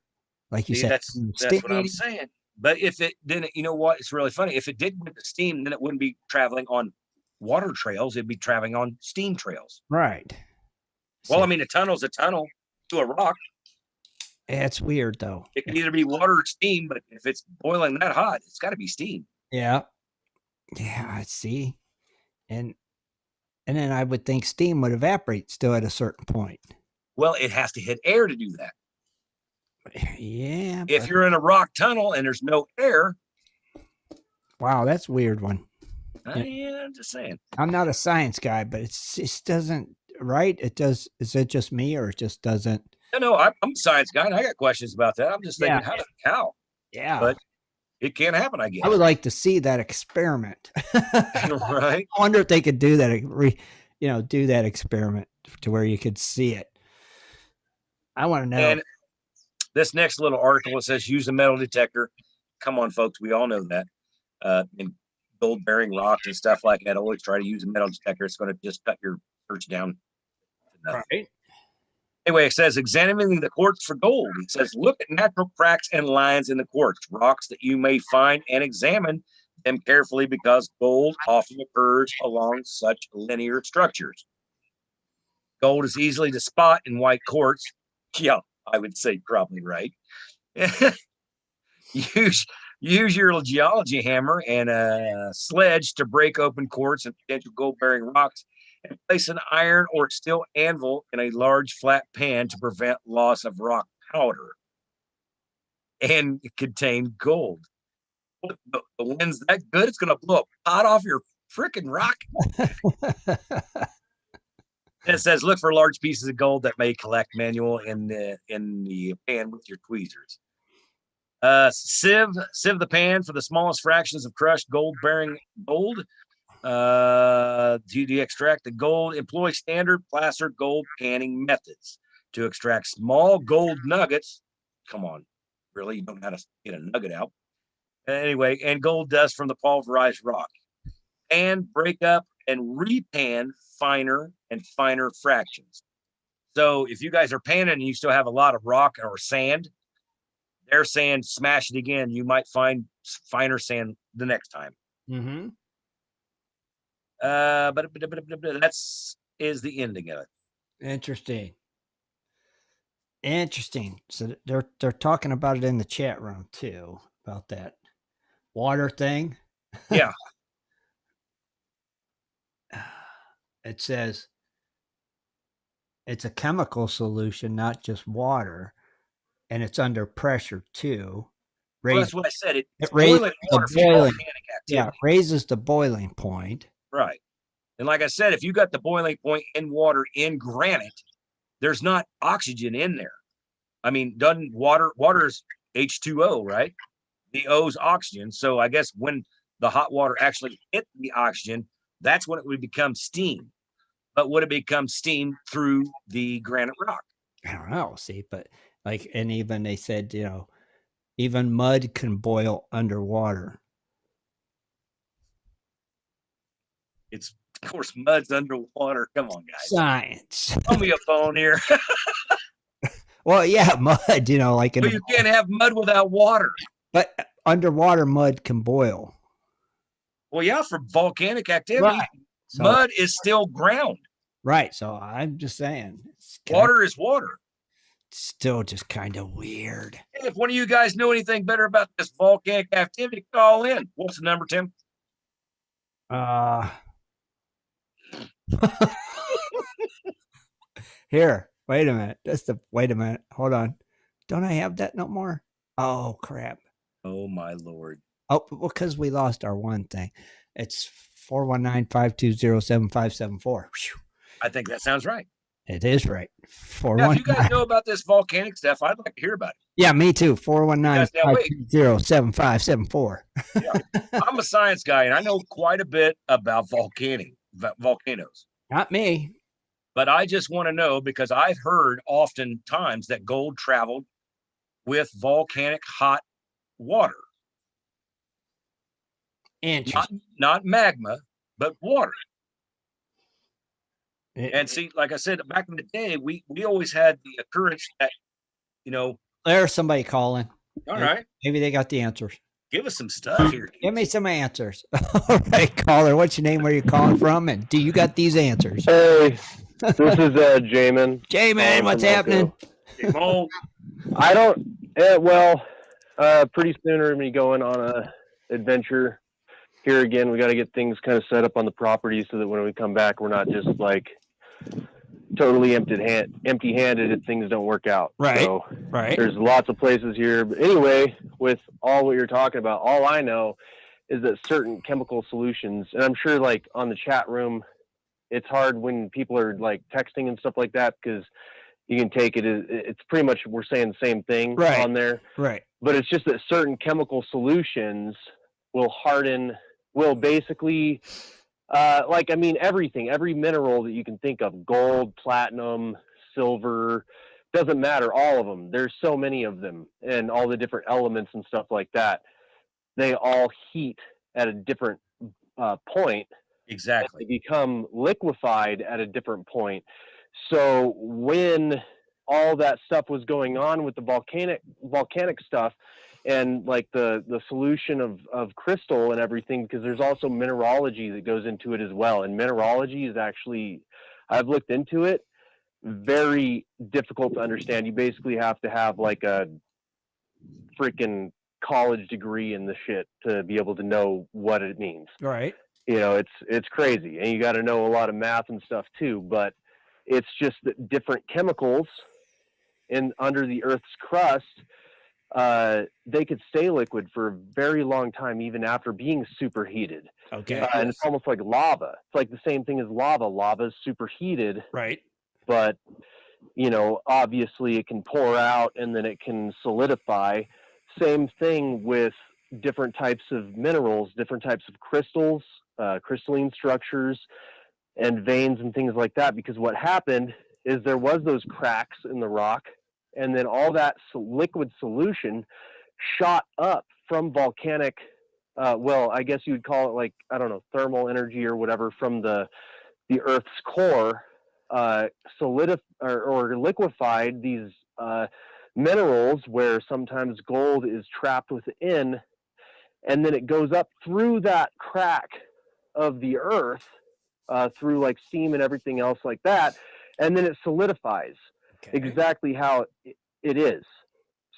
like you said, that's what I'm saying. But if it didn't, you know what? It's really funny. If it did get the steam, then it wouldn't be traveling on water trails. It'd be traveling on steam trails. Right. Well, I mean, a tunnel's a tunnel to a rock. Yeah, it's weird though. It can either be water or steam, but if it's boiling that hot, it's got to be steam. Yeah. Yeah, I see. And then I would think steam would evaporate still at a certain point. Well, it has to hit air to do that. Yeah. If you're in a rock tunnel and there's no air. Wow, that's a weird one. Yeah, I'm just saying. I'm not a science guy, but it just doesn't, right? It does. Is it just me, or it just doesn't? No, I'm a science guy and I got questions about that. I'm just thinking, how? Yeah. But it can't happen, I guess. I would like to see that experiment. Right. I wonder if they could do that, do that experiment to where you could see it. I want to know. And this next little article, it says use a metal detector. Come on, folks. We all know that. In gold bearing rocks and stuff like that, always try to use a metal detector. It's going to just cut your search down. Right. Anyway, it says examining the quartz for gold. It says look at natural cracks and lines in the quartz rocks that you may find and examine them carefully because gold often occurs along such linear structures. Gold is easily to spot in white quartz. Yeah, I would say probably right. Use your geology hammer and a sledge to break open quartz and potential gold-bearing rocks and place an iron or steel anvil in a large flat pan to prevent loss of rock powder and contain gold. The wind's that good, it's going to blow a pot off your freaking rock. And it says, look for large pieces of gold that may collect manual in the pan with your tweezers. Sieve the pan for the smallest fractions of crushed gold-bearing gold. To extract the gold, employ standard placer gold panning methods to extract small gold nuggets. Come on, really? You don't know how to get a nugget out. Anyway, and gold dust from the pulverized rock. And break up and repan finer and finer fractions. So if you guys are panning and you still have a lot of rock or sand, they're saying smash it again. You might find finer sand the next time. Mm-hmm. But that's the ending of it. Interesting. So they're talking about it in the chat room too, about that water thing. Yeah. It says it's a chemical solution, not just water, and it's under pressure too. Well, that's what I said. It raises boiling water the boiling. volcanic activity. Yeah, raises the boiling point. Right. And like I said, if you got the boiling point in water in granite, there's not oxygen in there. I mean, doesn't water is H2O, right? The O's oxygen. So I guess when the hot water actually hit the oxygen, that's when it would become steam. But would it become steam through the granite rock? I don't know. See, but and even they said, even mud can boil underwater. It's, of course, mud's underwater. Come on, guys. Science. Throw me a phone here. Well, yeah, mud, but you can't have mud without water. But underwater mud can boil. Well, yeah, for volcanic activity, right. So, mud is still ground. Right. So I'm just saying, it's Water is water. still just kind of weird. Hey, if one of you guys know anything better about this volcanic activity, call in. What's the number, Tim? Here, wait a minute. Wait a minute. Hold on. Don't I have that no more? Oh crap. Oh my Lord. Oh, because we lost our one thing. It's 419-520-7574. I think that sounds right. It is right. Yeah, if you guys know about this volcanic stuff, I'd like to hear about it. Yeah, me too. 419-520-7574. Yeah. I'm a science guy, and I know quite a bit about volcanoes. Not me. But I just want to know, because I've heard oftentimes that gold traveled with volcanic hot water. Interesting. Not magma, but water. And see, like I said, back in the day, we always had the occurrence that, There's somebody calling. All right. Maybe they got the answers. Give us some stuff here. Give me some answers. All right, caller. What's your name? Where you calling from? And do you got these answers? Hey, this is Jamin. Jamin, what's happening? I don't. Pretty soon we're gonna be going on a adventure. Here again, we got to get things kind of set up on the property so that when we come back, we're not just like totally empty-handed if things don't work out. Right. So right. There's lots of places here. But anyway, with all what you're talking about, all I know is that certain chemical solutions, and I'm sure like on the chat room, it's hard when people are like texting and stuff like that because you can take it. It's pretty much we're saying the same thing on there. Right. But it's just that certain chemical solutions will basically, everything, every mineral that you can think of, gold, platinum, silver, doesn't matter, all of them. There's so many of them and all the different elements and stuff like that. They all heat at a different point. Exactly. They become liquefied at a different point. So when all that stuff was going on with the volcanic stuff, and like the solution of crystal and everything, because there's also mineralogy that goes into it as well. And mineralogy is actually, I've looked into it, very difficult to understand. You basically have to have like a freaking college degree in the shit to be able to know what it means. Right. It's crazy. And you got to know a lot of math and stuff too, but it's just that different chemicals under the Earth's crust, they could stay liquid for a very long time, even after being superheated. Okay. And it's almost like lava. It's like the same thing as lava. Lava is superheated. Right. But, obviously it can pour out and then it can solidify. Same thing with different types of minerals, different types of crystals, crystalline structures, and veins and things like that. Because what happened is there was those cracks in the rock, and then all that liquid solution shot up from volcanic, I guess you would call it like, I don't know, thermal energy or whatever from the Earth's core, or liquefied these minerals where sometimes gold is trapped within, and then it goes up through that crack of the Earth, through like steam and everything else like that, and then it solidifies. Okay. Exactly how it is.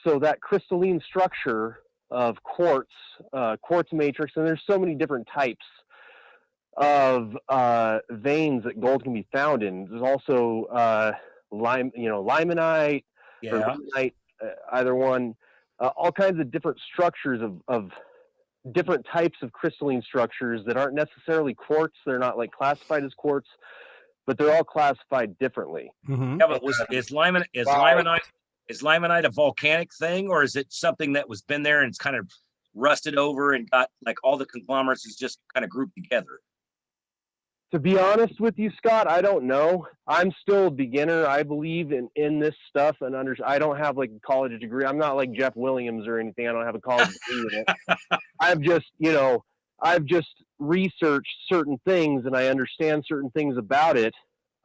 So that crystalline structure of quartz matrix, and there's so many different types of veins that gold can be found in. There's also limonite, or limonite, either one. All kinds of different structures of different types of crystalline structures that aren't necessarily quartz. They're not like classified as quartz, but they're all classified differently. Mm-hmm. Yeah, but is limonite a volcanic thing, or is it something that was been there and it's kind of rusted over and got like all the conglomerates is just kind of grouped together? To be honest with you, Scott, I don't know. I'm still a beginner. I believe in this stuff, and I don't have like a college degree. I'm not like Jeff Williams or anything. I don't have a college degree in it. I've just researched certain things, and I understand certain things about it.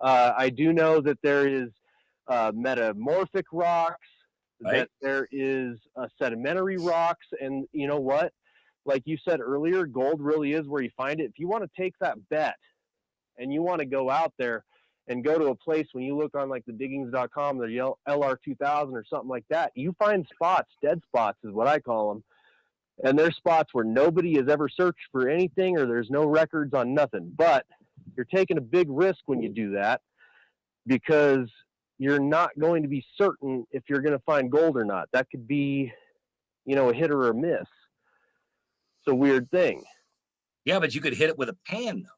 I do know that there is metamorphic rocks, right, that there is sedimentary rocks, and you know what? Like you said earlier, gold really is where you find it. If you want to take that bet and you want to go out there and go to a place, when you look on like the diggings.com, the LR2000 or something like that, you find spots, dead spots is what I call them. And there's spots where nobody has ever searched for anything, or there's no records on nothing. But you're taking a big risk when you do that, because you're not going to be certain if you're going to find gold or not. That could be, a hit or a miss. It's a weird thing. Yeah, but you could hit it with a pan, though.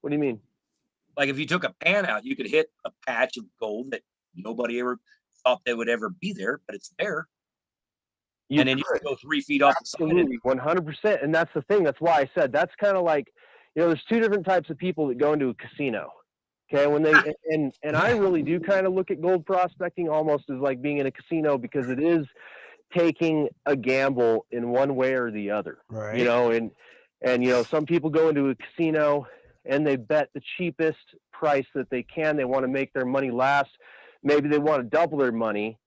What do you mean? Like if you took a pan out, you could hit a patch of gold that nobody ever thought they would ever be there, but it's there. And then you can go 3 feet off the side. Absolutely, 100%. And that's the thing. That's why I said that's kind of like, there's two different types of people that go into a casino. Okay, when they and I really do kind of look at gold prospecting almost as like being in a casino, because it is taking a gamble in one way or the other. Right. And some people go into a casino and they bet the cheapest price that they can. They want to make their money last. Maybe they want to double their money.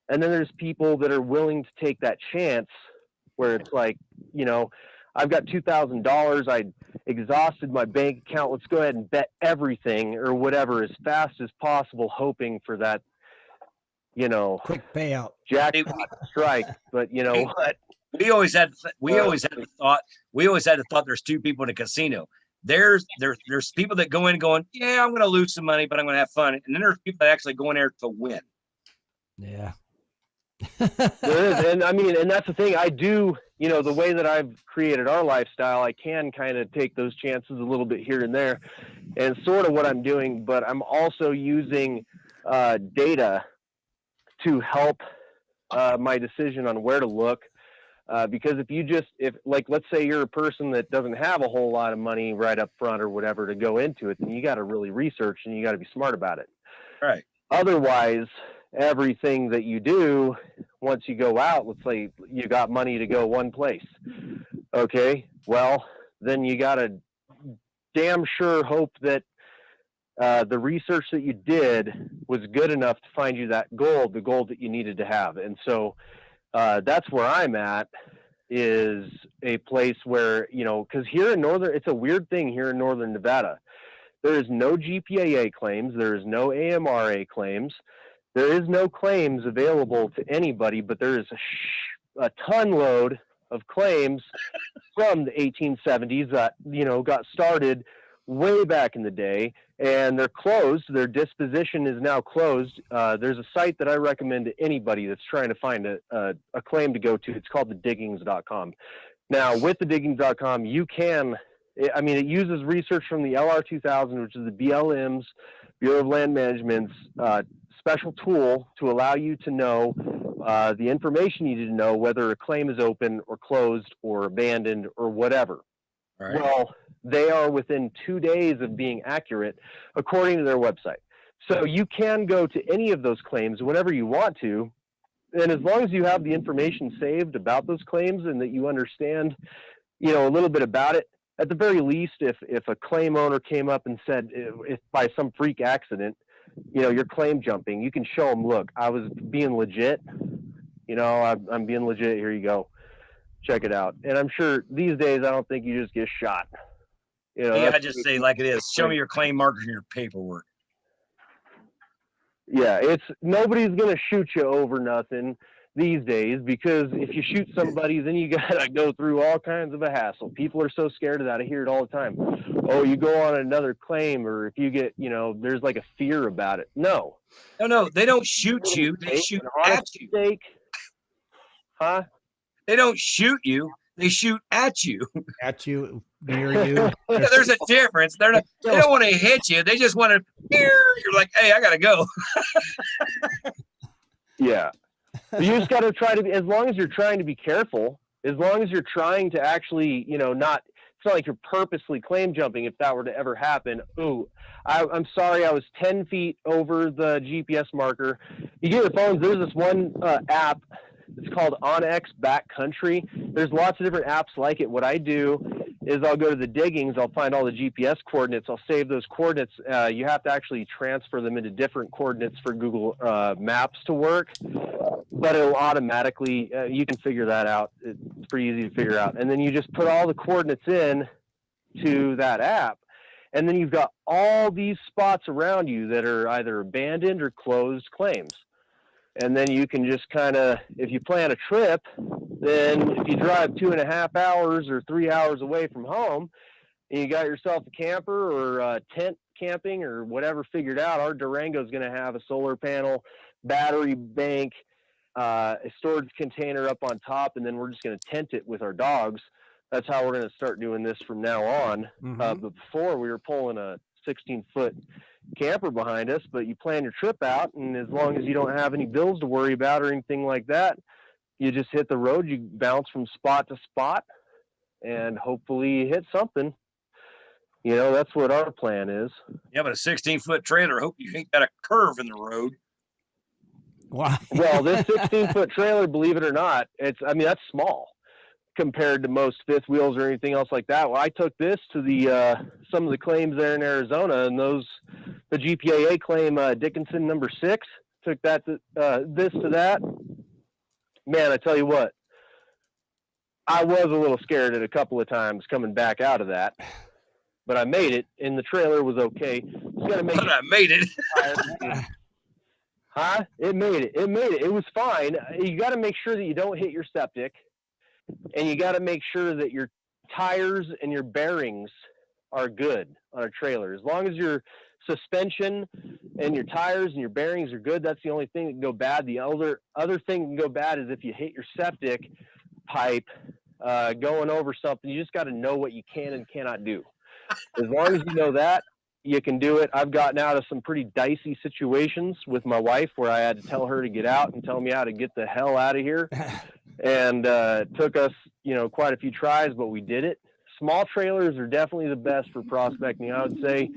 And then there's people that are willing to take that chance where it's like, I've got $2,000. I exhausted my bank account. Let's go ahead and bet everything or whatever as fast as possible, hoping for that, quick payout, jackpot strike. But what? We always had the thought there's two people in a casino. There's people that go in going, yeah, I'm going to lose some money, but I'm going to have fun. And then there's people that actually go in there to win. Yeah. There is. And and that's the thing. I do, the way that I've created our lifestyle, I can kind of take those chances a little bit here and there, and sort of what I'm doing, but I'm also using data to help my decision on where to look. Because if let's say you're a person that doesn't have a whole lot of money right up front or whatever to go into it, then you got to really research and you got to be smart about it. Right. Otherwise, everything that you do, once you go out, let's say you got money to go one place. Okay. Well, then you got to damn sure hope that the research that you did was good enough to find you that gold, the gold that you needed to have. And so, that's where I'm at, is a place where, because here in it's a weird thing here in Northern Nevada. There is no GPAA claims. There is no AMRA claims. There is no claims available to anybody, but there is a ton load of claims from the 1870s that, got started way back in the day, and they're closed. Their disposition is now closed. There's a site that I recommend to anybody that's trying to find a claim to go to. It's called the diggings.com. Now, with the diggings.com, you can, it uses research from the LR2000, which is the BLM's, Bureau of Land Management's special tool to allow you to know the information you need to know, whether a claim is open or closed or abandoned or whatever. All right. Well, they are within 2 days of being accurate, according to their website. So you can go to any of those claims whenever you want to, and as long as you have the information saved about those claims and that you understand, a little bit about it, at the very least, if a claim owner came up and said, if by some freak accident, you're claim jumping, you can show them, look, I was being legit, I'm being legit, here you go. Check it out. And I'm sure these days, I don't think you just get shot. I just say like it is. Show me your claim markers and your paperwork. Yeah, nobody's going to shoot you over nothing these days, because if you shoot somebody, then you got to go through all kinds of a hassle. People are so scared of that. I hear it all the time. Oh, you go on another claim, or if you get, there's like a fear about it. No, they don't shoot you. They shoot at you. Mistake. Huh? They don't shoot you. They shoot at you. At you, near you. There's a difference. They don't want to hit you. They just want to. You're like, hey, I gotta go. Yeah, you just got to try to be. As long as you're trying to be careful, as long as you're trying to actually, not. It's not like you're purposely claim jumping. If that were to ever happen, I'm sorry, I was 10 feet over the GPS marker. You get your phones. There's this one app. It's called OnX Backcountry. There's lots of different apps like it. What I do is I'll go to the diggings. I'll find all the GPS coordinates. I'll save those coordinates. You have to actually transfer them into different coordinates for Google Maps to work. But it'll automatically, you can figure that out. It's pretty easy to figure out. And then you just put all the coordinates in to that app. And then you've got all these spots around you that are either abandoned or closed claims. And then you can just kind of, if you plan a trip, then if you drive 2.5 hours or 3 hours away from home, and you got yourself a camper or tent camping or whatever figured out, our Durango is going to have a solar panel, battery bank, a storage container up on top, and then we're just going to tent it with our dogs. That's how we're going to start doing this from now on. But before, we were pulling a 16-foot camper behind us, but you plan your trip out, and as long as you don't have any bills to worry about or anything like that, you just hit the road, you bounce from spot to spot, and hopefully you hit something. You know, that's what our plan is. Yeah, but a 16-foot trailer, hope you ain't got a curve in the road. Wow. Well, this 16-foot trailer, believe it or not, that's small compared to most fifth wheels or anything else like that. Well, I took this to the some of the claims there in Arizona, and the GPAA claim Dickinson number 6, took that to this to that. Man, I tell you what, I was a little scared at a couple of times coming back out of that, but I made it, and the trailer was okay. I made it. Huh? It made it. It was fine. You got to make sure that you don't hit your septic, and you got to make sure that your tires and your bearings are good on a trailer. As long as your suspension and your tires and your bearings are good, that's the only thing that can go bad. The other thing that can go bad is if you hit your septic pipe going over something. You just got to know what you can and cannot do. As long as you know that, you can do it. I've gotten out of some pretty dicey situations with my wife where I had to tell her to get out and tell me how to get the hell out of here. And it took us, quite a few tries, but we did it. Small trailers are definitely the best for prospecting, I would say,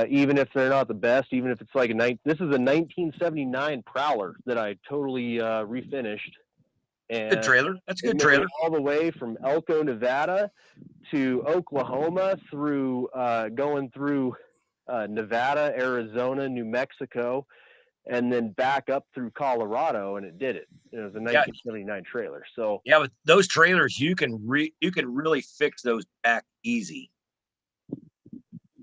even if they're not the best, even if it's like this is a 1979 Prowler that I totally refinished. And good trailer. That's a good trailer. All the way from Elko, Nevada to Oklahoma through going through Nevada, Arizona, New Mexico, and then back up through Colorado, and it did it. It was a 1979 trailer. So yeah, but those trailers, you can really fix those back easy.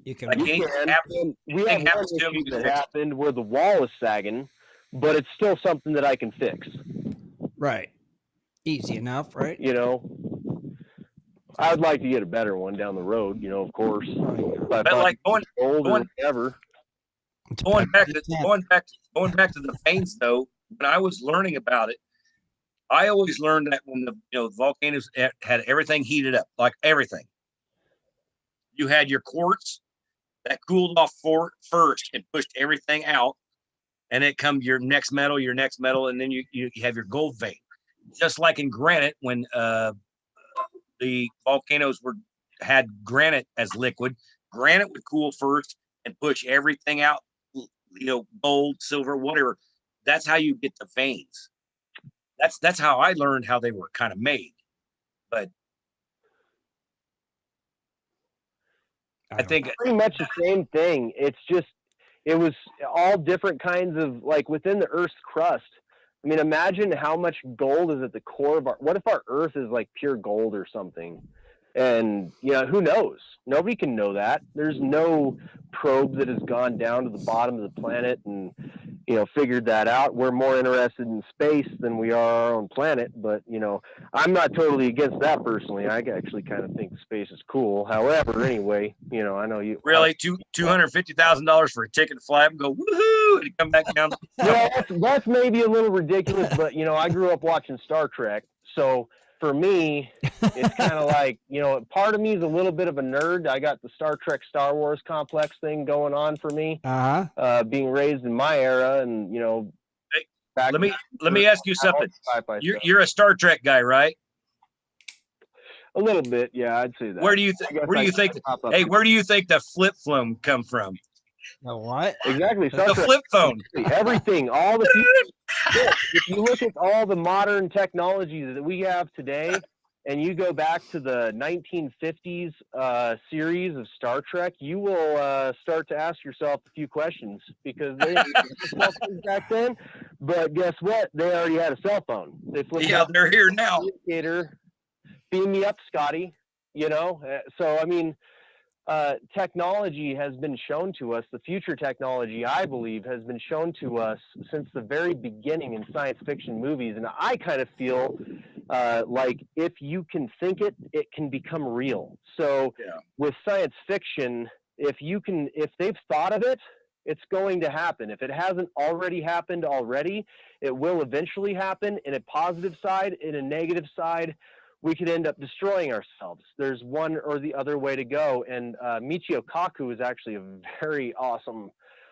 You can. We had one issue that happened where the wall is sagging, but it's still something that I can fix. Right. Easy enough, right? I'd like to get a better one down the road, of course. But like going back to the veins, though, when I was learning about it, I always learned that when the volcanoes had everything heated up, like everything. You had your quartz that cooled off first and pushed everything out, and it come your next metal, and then you have your gold vein. Just like in granite, when the volcanoes had granite as liquid, granite would cool first and push everything out, gold, silver, whatever. That's how you get the veins. That's how I learned how they were kind of made. But I think pretty much the same thing. It's just, it was all different kinds of, like, within the Earth's crust. I mean, imagine how much gold is at the core of what if our Earth is like pure gold or something? And, who knows? Nobody can know that. There's no probe that has gone down to the bottom of the planet and, figured that out. We're more interested in space than we are our own planet. But, I'm not totally against that personally. I actually kind of think space is cool. However, anyway, I know you. Really, $250,000 for a ticket to fly up and go, woohoo, and come back down. Well, that's maybe a little ridiculous, but, I grew up watching Star Trek. So for me, it's kind of like, part of me is a little bit of a nerd. I got the Star Trek, Star Wars complex thing going on for me, being raised in my era. And, let me ask you something. You're a Star Trek guy, right? A little bit. Yeah, I'd say that. Where do you think the flip phone come from? The what? Exactly. The flip phone. Everything. All the if you look at all the modern technologies that we have today, and you go back to the 1950s series of Star Trek, you will start to ask yourself a few questions, because they didn't have cell phones back then. But guess what? They already had a cell phone. They're here now. Beam me up, Scotty. So I mean, technology has been shown to us, the future technology, I believe, has been shown to us since the very beginning in science fiction movies. And I kind of feel like if you can think it, it can become real. So with science fiction, if they've thought of it, it's going to happen. If it hasn't already happened already, it will eventually happen. In a positive side, in a negative side, we could end up destroying ourselves. There's one or the other way to go. And Michio Kaku is actually a very awesome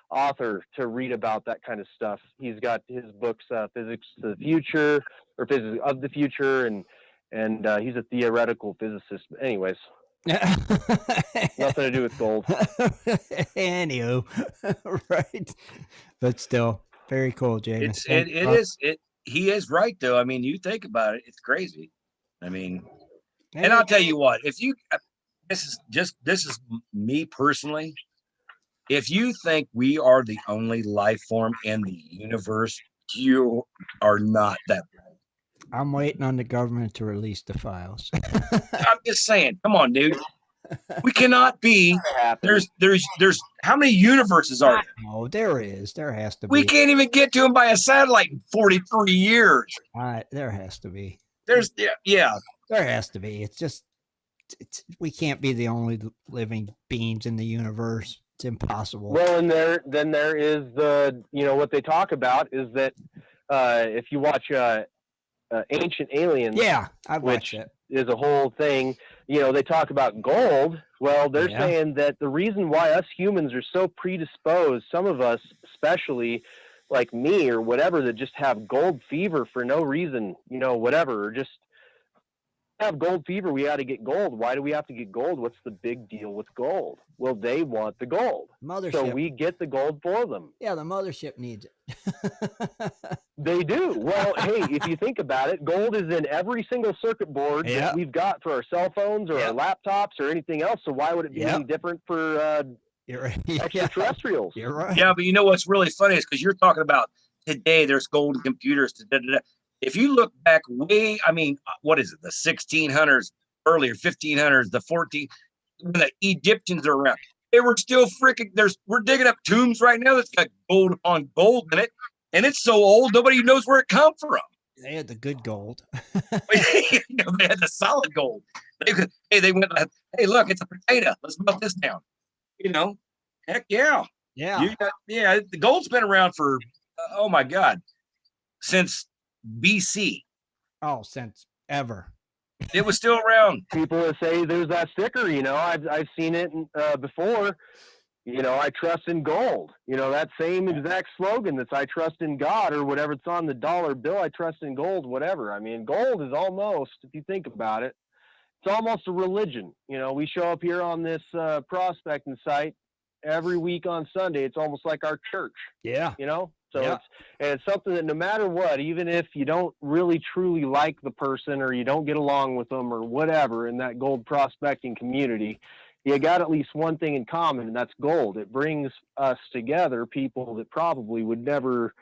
author to read about that kind of stuff. He's got his books, Physics to the Future, or Physics of the Future, and he's a theoretical physicist. But anyways, nothing to do with gold. Anywho, right. But still, very cool, James. He is right, though. I mean, you think about it, it's crazy. I mean, and I'll tell you what, this is me personally. If you think we are the only life form in the universe, you are not that. I'm waiting on the government to release the files. I'm just saying, come on, dude. We cannot be. There's how many universes are there? Oh, there is. There has to be. We can't even get to them by a satellite in 43 years. There has to be. There has to be. We can't be the only living beings in the universe. It's impossible. Well, and there is what they talk about is that if you watch Ancient Aliens, I've watched it. Is a whole thing. They talk about gold. Well, they're saying that the reason why us humans are so predisposed, some of us especially, like me or whatever, that just have gold fever for no reason, whatever, or just have gold fever. We got to get gold. Why do we have to get gold? What's the big deal with gold? Well, they want the gold. Mothership. So we get the gold for them. Yeah, the mothership needs it. They do. Well, hey, if you think about it, gold is in every single circuit board that we've got for our cell phones or our laptops or anything else. So why would it be any different for extraterrestrials? You're right. Yeah, but you know what's really funny is because you're talking about today, there's gold in computers. If you look back what is it? The 1600s, earlier 1500s, the 14, when the Egyptians are around, they were still we're digging up tombs right now that's got gold on gold in it. And it's so old, nobody knows where it come from. They had the good gold. They had the solid gold. They went, hey, look, it's a potato. Let's melt this down. Heck yeah. Yeah. The gold's been around for, oh my God, since BC. Oh, since ever. It was still around. People say there's that sticker, I've seen it before. I trust in gold. That same exact slogan that's I trust in God or whatever. It's on the dollar bill. I trust in gold, whatever. I mean, gold is almost, if you think about it, it's almost a religion. We show up here on this prospecting site every week on Sunday. It's almost like our church. Yeah. So it's something that no matter what, even if you don't really truly like the person or you don't get along with them or whatever in that gold prospecting community, you got at least one thing in common, and that's gold. It brings us together, people that probably would never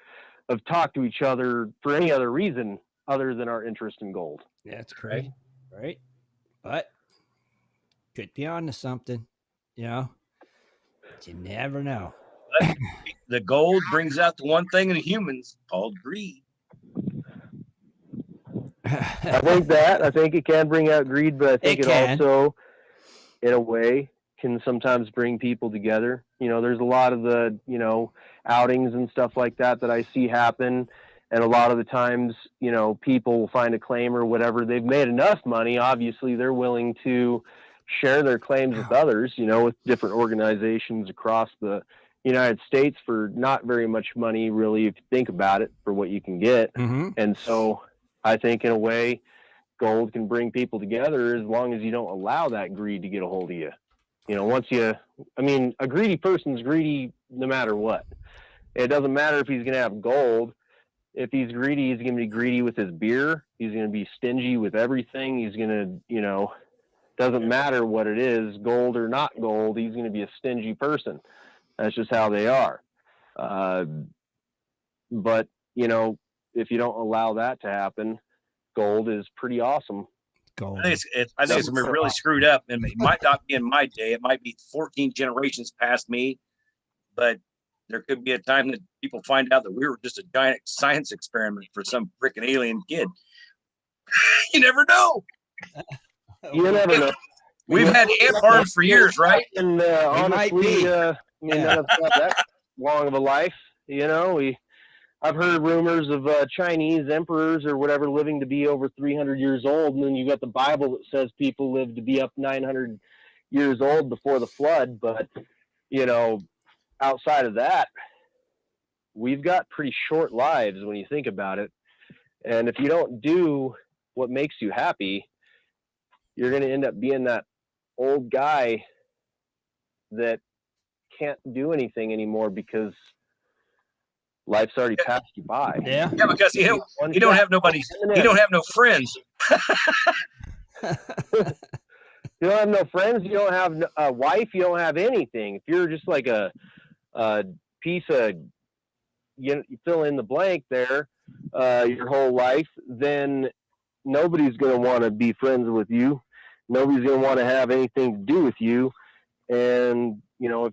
have talked to each other for any other reason other than our interest in gold. Yeah, that's crazy. Right? But could be on to something, But you never know. The gold brings out the one thing in humans called greed. I think it can bring out greed, but I think it also, in a way, can sometimes bring people together. There's a lot of the, outings and stuff like that I see happen. And a lot of the times, people will find a claim or whatever. They've made enough money. Obviously, they're willing to share their claims with others, with different organizations across the United States for not very much money, really, if you think about it, for what you can get. Mm-hmm. And so I think in a way, gold can bring people together as long as you don't allow that greed to get a hold of you. A greedy person's greedy no matter what. It doesn't matter if he's going to have gold. If he's greedy, he's going to be greedy with his beer. He's going to be stingy with everything. He's going to, doesn't matter what it is, gold or not gold, he's going to be a stingy person. That's just how they are. But, if you don't allow that to happen, gold is pretty awesome. gold. I think it's really screwed up, and it might not be in my day. It might be 14 generations past me, but there could be a time that people find out that we were just a giant science experiment for some freaking alien kid. You never know. You never know. We've had ant farms for years, right? And honestly, none of us have that long of a life. You know, I've heard rumors of Chinese emperors or whatever living to be over 300 years old, and then you got the Bible that says people lived to be up 900 years old before the flood. But you know, outside of that, we've got pretty short lives when you think about it. And if you don't do what makes you happy, you're going to end up being that old guy that can't do anything anymore because life's already passed you by. Yeah, because you don't have nobody. You don't have no friends. You don't have no friends. You don't have a wife. You don't have anything. If you're just like a piece of, you fill in the blank there, your whole life, then nobody's going to want to be friends with you. Nobody's going to want to have anything to do with you. And, you know,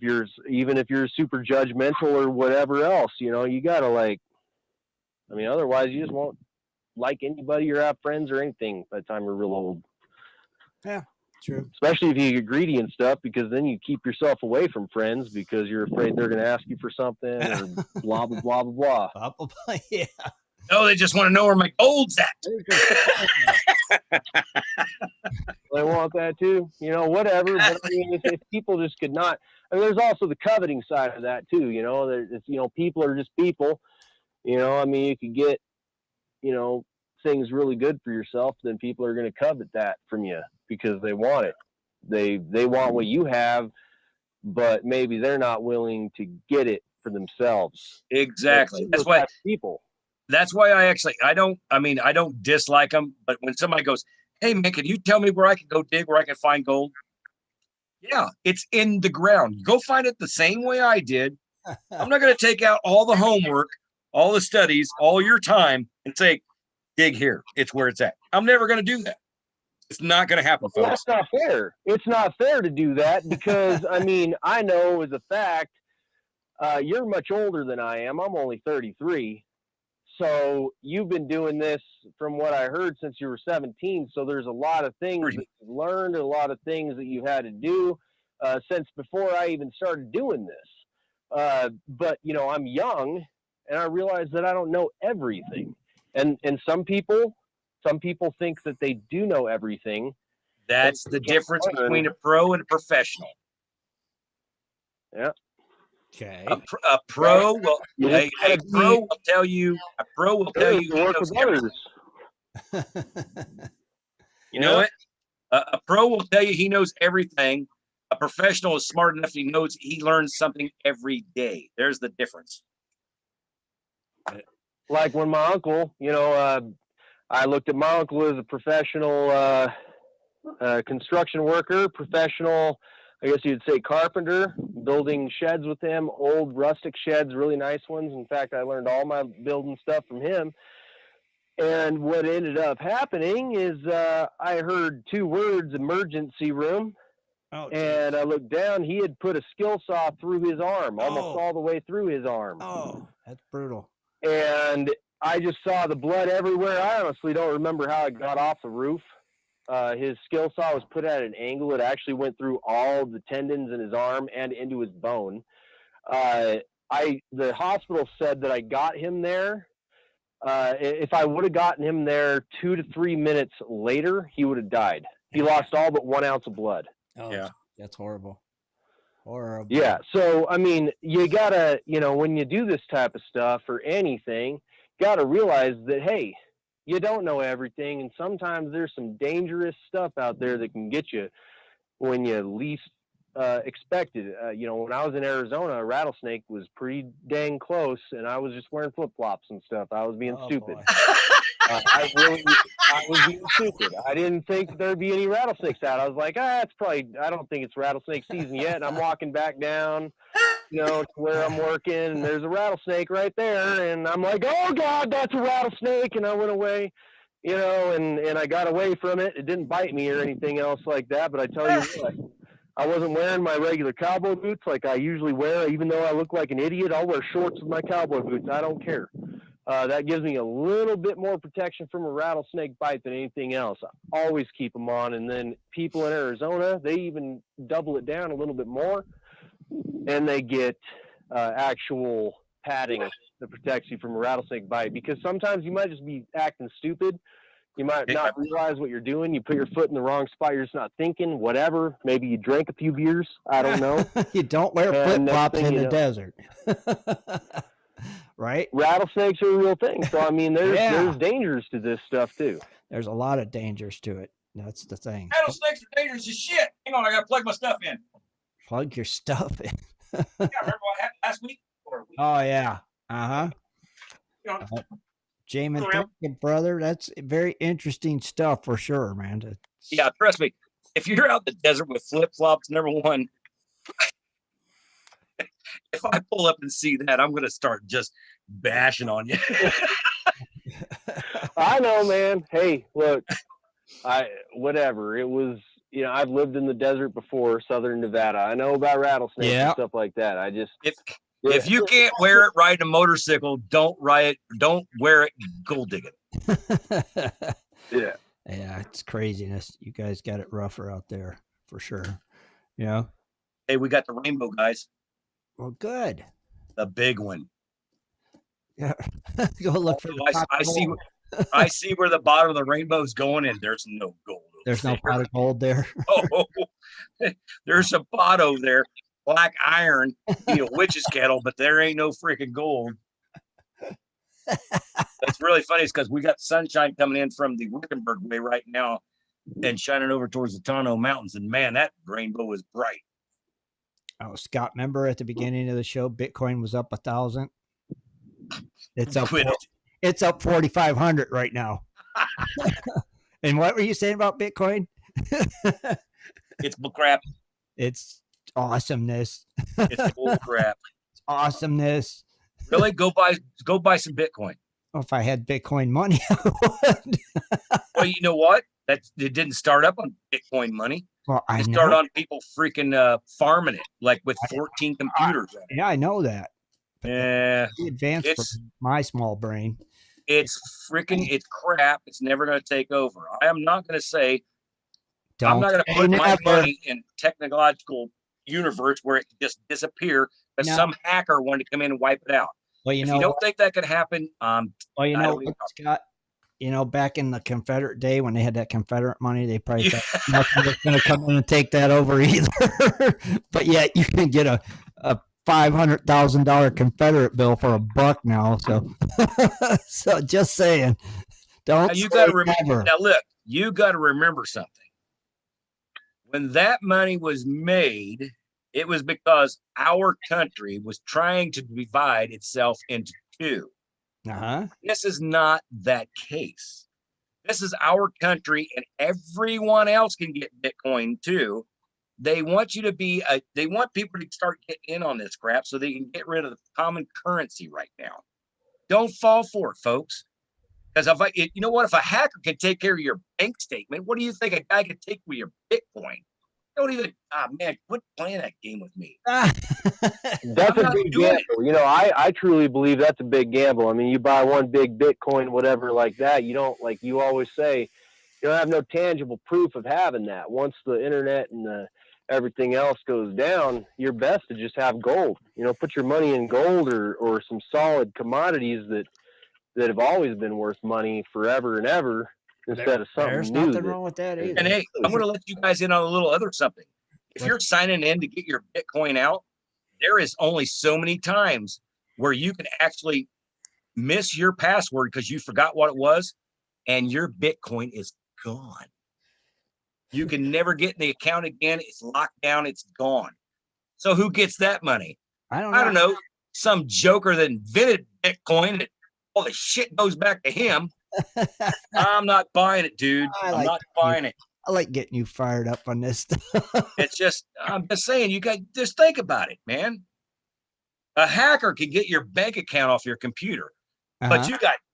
even if you're super judgmental or whatever else, you know, you got to otherwise you just won't like anybody or have friends or anything by the time you're real old. Yeah, true. Especially if you get greedy and stuff, because then you keep yourself away from friends because you're afraid they're going to ask you for something or blah, blah, blah, blah, blah. Yeah. No, they just want to know where my gold's at. They want that too, you know, whatever. But I mean, if people just could not, I mean, there's also the coveting side of that too, you know, people are just people, you know, I mean, you could get, you know, things really good for yourself, then people are going to covet that from you because they want it. They want what you have, but maybe they're not willing to get it for themselves. Exactly. That's why people. That's why I don't dislike them. But when somebody goes, hey, man, can you tell me where I can go dig, where I can find gold? Yeah, it's in the ground. Go find it the same way I did. I'm not going to take out all the homework, all the studies, all your time and say, dig here. It's where it's at. I'm never going to do that. It's not going to happen, folks. Well, that's not fair. It's not fair to do that because, I mean, I know as a fact, you're much older than I am. I'm only 33. So you've been doing this from what I heard since you were 17. So there's a lot of things that you've learned, a lot of things that you've had to do since before I even started doing this. But, you know, I'm young and I realize that I don't know everything. And some people think that they do know everything. That's the difference between a pro and a professional. Yeah. Okay. A pro will tell you he knows everything. You know what? A pro will tell you he knows everything. A professional is smart enough he learns something every day. There's the difference. Like when my uncle, you know, I looked at my uncle as a professional construction worker, professional, I guess you'd say carpenter, building sheds with him, old rustic sheds, really nice ones. In fact, I learned all my building stuff from him. And what ended up happening is I heard 2 words, emergency room. Oh, and I looked down, he had put a skill saw through his arm, almost all the way through his arm. Oh, that's brutal. And I just saw the blood everywhere. I honestly don't remember how it got off the roof. His skill saw was put at an angle. It actually went through all the tendons in his arm and into his bone. The hospital said that I got him there. If I would have gotten him there 2 to 3 minutes later, he would have died. He lost all but 1 ounce of blood. Oh, yeah, that's horrible. Horrible. Yeah. So, I mean, you gotta, you know, when you do this type of stuff or anything, gotta realize that, hey, you don't know everything, and sometimes there's some dangerous stuff out there that can get you when you least expect it. You know, when I was in Arizona, a rattlesnake was pretty dang close, and I was just wearing flip-flops and stuff. I was being stupid. I was being stupid. I didn't think there'd be any rattlesnakes out. I was like, I don't think it's rattlesnake season yet. And I'm walking back down, you know, to where I'm working, and there's a rattlesnake right there. And I'm like, oh God, that's a rattlesnake. And I went away, and I got away from it. It didn't bite me or anything else like that. But I tell you what, I wasn't wearing my regular cowboy boots like I usually wear. Even though I look like an idiot, I'll wear shorts with my cowboy boots. I don't care. That gives me a little bit more protection from a rattlesnake bite than anything else. I always keep them on. And then people in Arizona, they even double it down a little bit more, and they get actual padding that protects you from a rattlesnake bite, because sometimes you might just be acting stupid. You might not realize what you're doing. You put your foot in the wrong spot. You're just not thinking, whatever. Maybe you drank a few beers. I don't know. You don't wear flip-flops in the desert. Right? Rattlesnakes are a real thing. So, I mean, there's dangers to this stuff, too. There's a lot of dangers to it. That's the thing. Rattlesnakes are dangerous as shit. Hang on, I got to plug my stuff in. Plug your stuff in. Yeah, remember what happened last week? Oh, yeah. Uh-huh. Jamin, thank you, brother. That's very interesting stuff for sure, man. Yeah, trust me. If you're out in the desert with flip-flops, number one, if I pull up and see that, I'm going to start just bashing on you. I know, man. Hey, look, whatever. It was, I've lived in the desert before, southern Nevada. I know about rattlesnakes and stuff like that. I just... If you can't wear it riding a motorcycle, don't wear it gold digging. Yeah. Yeah, it's craziness. You guys got it rougher out there for sure. Yeah. Hey, we got the rainbow, guys. Well, good. The big one. Yeah. Go look for I see where the bottom of the rainbow's going, and there's no gold. There's no pot of gold there. Oh, there's a pot over there. Black iron, a witch's kettle, but there ain't no freaking gold. That's really funny. It's because we got sunshine coming in from the Wickenburg way right now and shining over towards the Tonto Mountains. And man, that rainbow is bright. Oh, Scott, remember at the beginning of the show, Bitcoin was up 1,000. It's up 4,500 right now. And what were you saying about Bitcoin? It's bullcrap. It's awesomeness. It's bull crap. It's awesomeness. Really? Go buy some Bitcoin. Well, if I had Bitcoin money, I would. Well, you know what? It didn't start up on Bitcoin money. Well, I it know. started on people freaking farming it, like with 14 computers. Yeah, I know that. Yeah. Advanced for my small brain. It's crap. It's never going to take over. I am not going to say, I'm not going to put my money in technological universe where it can just disappear because some hacker wanted to come in and wipe it out. Well, if you don't think that could happen, Scott, back in the Confederate day when they had that Confederate money, they probably thought nothing was going to come in and take that over either. But yet you can get a $500,000 Confederate bill for $1 now. So, so just saying, don't. Now you got to remember. Now look, you got to remember something. When that money was made, it was because our country was trying to divide itself into two. Uh-huh. This is not that case. This is our country, and everyone else can get Bitcoin too. They want you to they want people to start getting in on this crap so they can get rid of the common currency right now. Don't fall for it, folks. Because if a hacker can take care of your bank statement, what do you think a guy could take with your Bitcoin? Don't even, quit playing that game with me. That's a big gamble. I truly believe that's a big gamble. I mean, you buy one big Bitcoin, whatever like that, you don't, like you always say, you don't have no tangible proof of having that. Once the internet and everything else goes down, you're best to just have gold. Put your money in gold or some solid commodities that have always been worth money forever and ever, instead of something there's new. Nothing wrong with that either. And hey, I'm going to let you guys in on a little other something. If you're signing in to get your Bitcoin out, there is only so many times where you can actually miss your password because you forgot what it was, and your Bitcoin is gone. You can never get in the account again. It's locked down. It's gone. So who gets that money? I don't know. Some joker that invented Bitcoin. All the shit goes back to him. I'm not buying it, dude. I'm not buying it. I like getting you fired up on this stuff. I'm just saying, you guys just think about it, man. A hacker can get your bank account off your computer, but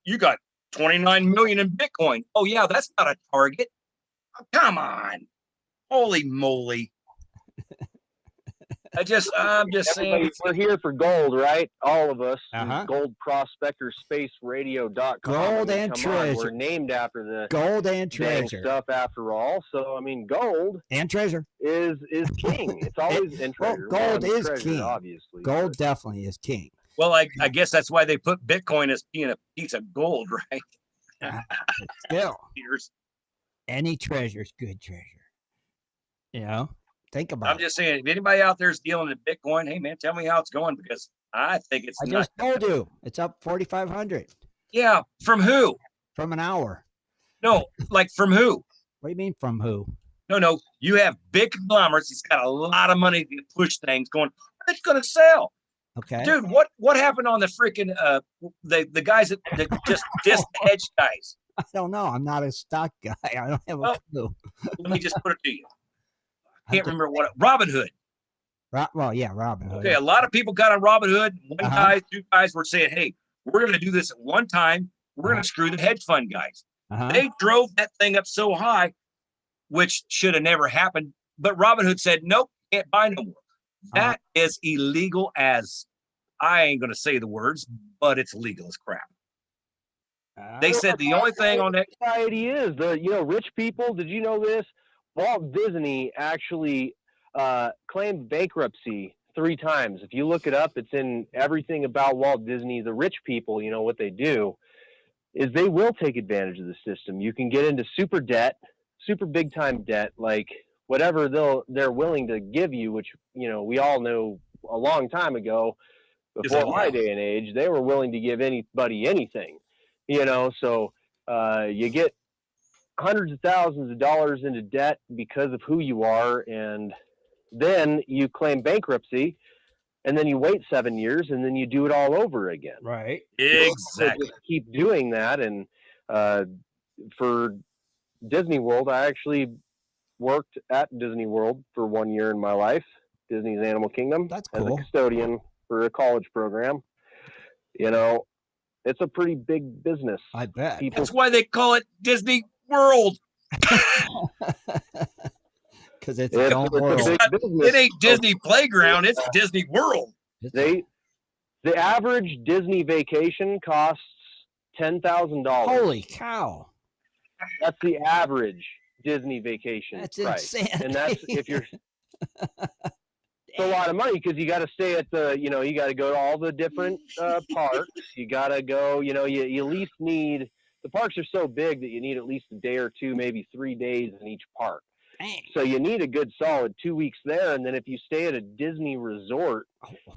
you got 29 million in Bitcoin. Oh yeah, that's not a target. Oh, come on. Holy moly. I'm just saying. We're here for gold, right? All of us. Uh-huh. Gold Prospectors, spaceradio.com. Gold and treasure. We're named after the gold and treasure stuff after all. So, I mean, gold and treasure is king. It's always in treasure. Gold is treasure, king. Obviously. Gold definitely is king. Well, I guess that's why they put Bitcoin as being a piece of gold, right? Still, any treasure is good treasure. You know, think about it. I'm just saying, if anybody out there is dealing in Bitcoin, hey, man, tell me how it's going, because I think it's I just told you. It's up 4,500. Yeah. From who? From an hour. No, like from who? What do you mean from who? No. You have big conglomerates. It's got a lot of money to push things going, it's going to sell. Okay. Dude, what happened on the freaking, the guys that just dissed the hedge guys? I don't know. I'm not a stock guy. I don't have a clue. Let me just put it to you. I can't remember what. Robinhood. Robinhood. Okay, a lot of people got on Robinhood. One guy, two guys were saying, hey, we're going to do this at one time. We're going to screw the hedge fund guys. They drove that thing up so high, which should have never happened. But Robinhood said, nope, can't buy no more. That is illegal as, I ain't going to say the words, but it's legal as crap. They said the only thing on that society is rich people. Did you know this? Walt Disney actually claimed bankruptcy 3 times. If you look it up, it's in everything about Walt Disney. The rich people, what they do is they will take advantage of the system. You can get into super debt, super big time debt, like whatever they're willing to give you, which, we all know a long time ago, before my day and age, they were willing to give anybody anything, so you get hundreds of thousands of dollars into debt because of who you are, and then you claim bankruptcy, and then you wait 7 years, and then you do it all over again. Right. Exactly. Just keep doing that. And for Disney World, I actually worked at Disney World for 1 year in my life, Disney's Animal Kingdom. That's cool. As a custodian for a college program. It's a pretty big business. I bet. That's why they call it Disney World. Because it's its own world. It ain't Disney Playground. It's Disney World. The average Disney vacation costs $10,000. Holy cow! That's the average Disney vacation price. Insane. And that's if you're. It's a lot of money because you got to stay at the. You got to go to all the different parks. You got to go. You at least need. The parks are so big that you need at least a day or two, maybe 3 days in each park. Dang. So you need a good solid 2 weeks there. And then if you stay at a Disney resort,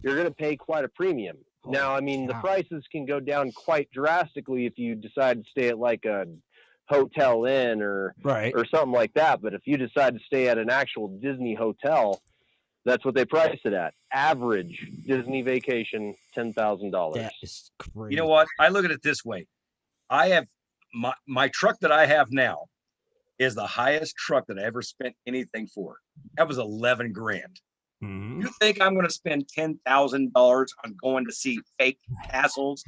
you're going to pay quite a premium. Now, I mean, the prices can go down quite drastically if you decide to stay at like a Hotel Inn or something like that. But if you decide to stay at an actual Disney hotel, that's what they price it at. Average Disney vacation, $10,000. That is crazy. You know what? I look at it this way. I have my truck that I have now is the highest truck that I ever spent anything for. That was $11 grand. Mm-hmm. You think I'm going to spend $10,000 on going to see fake castles,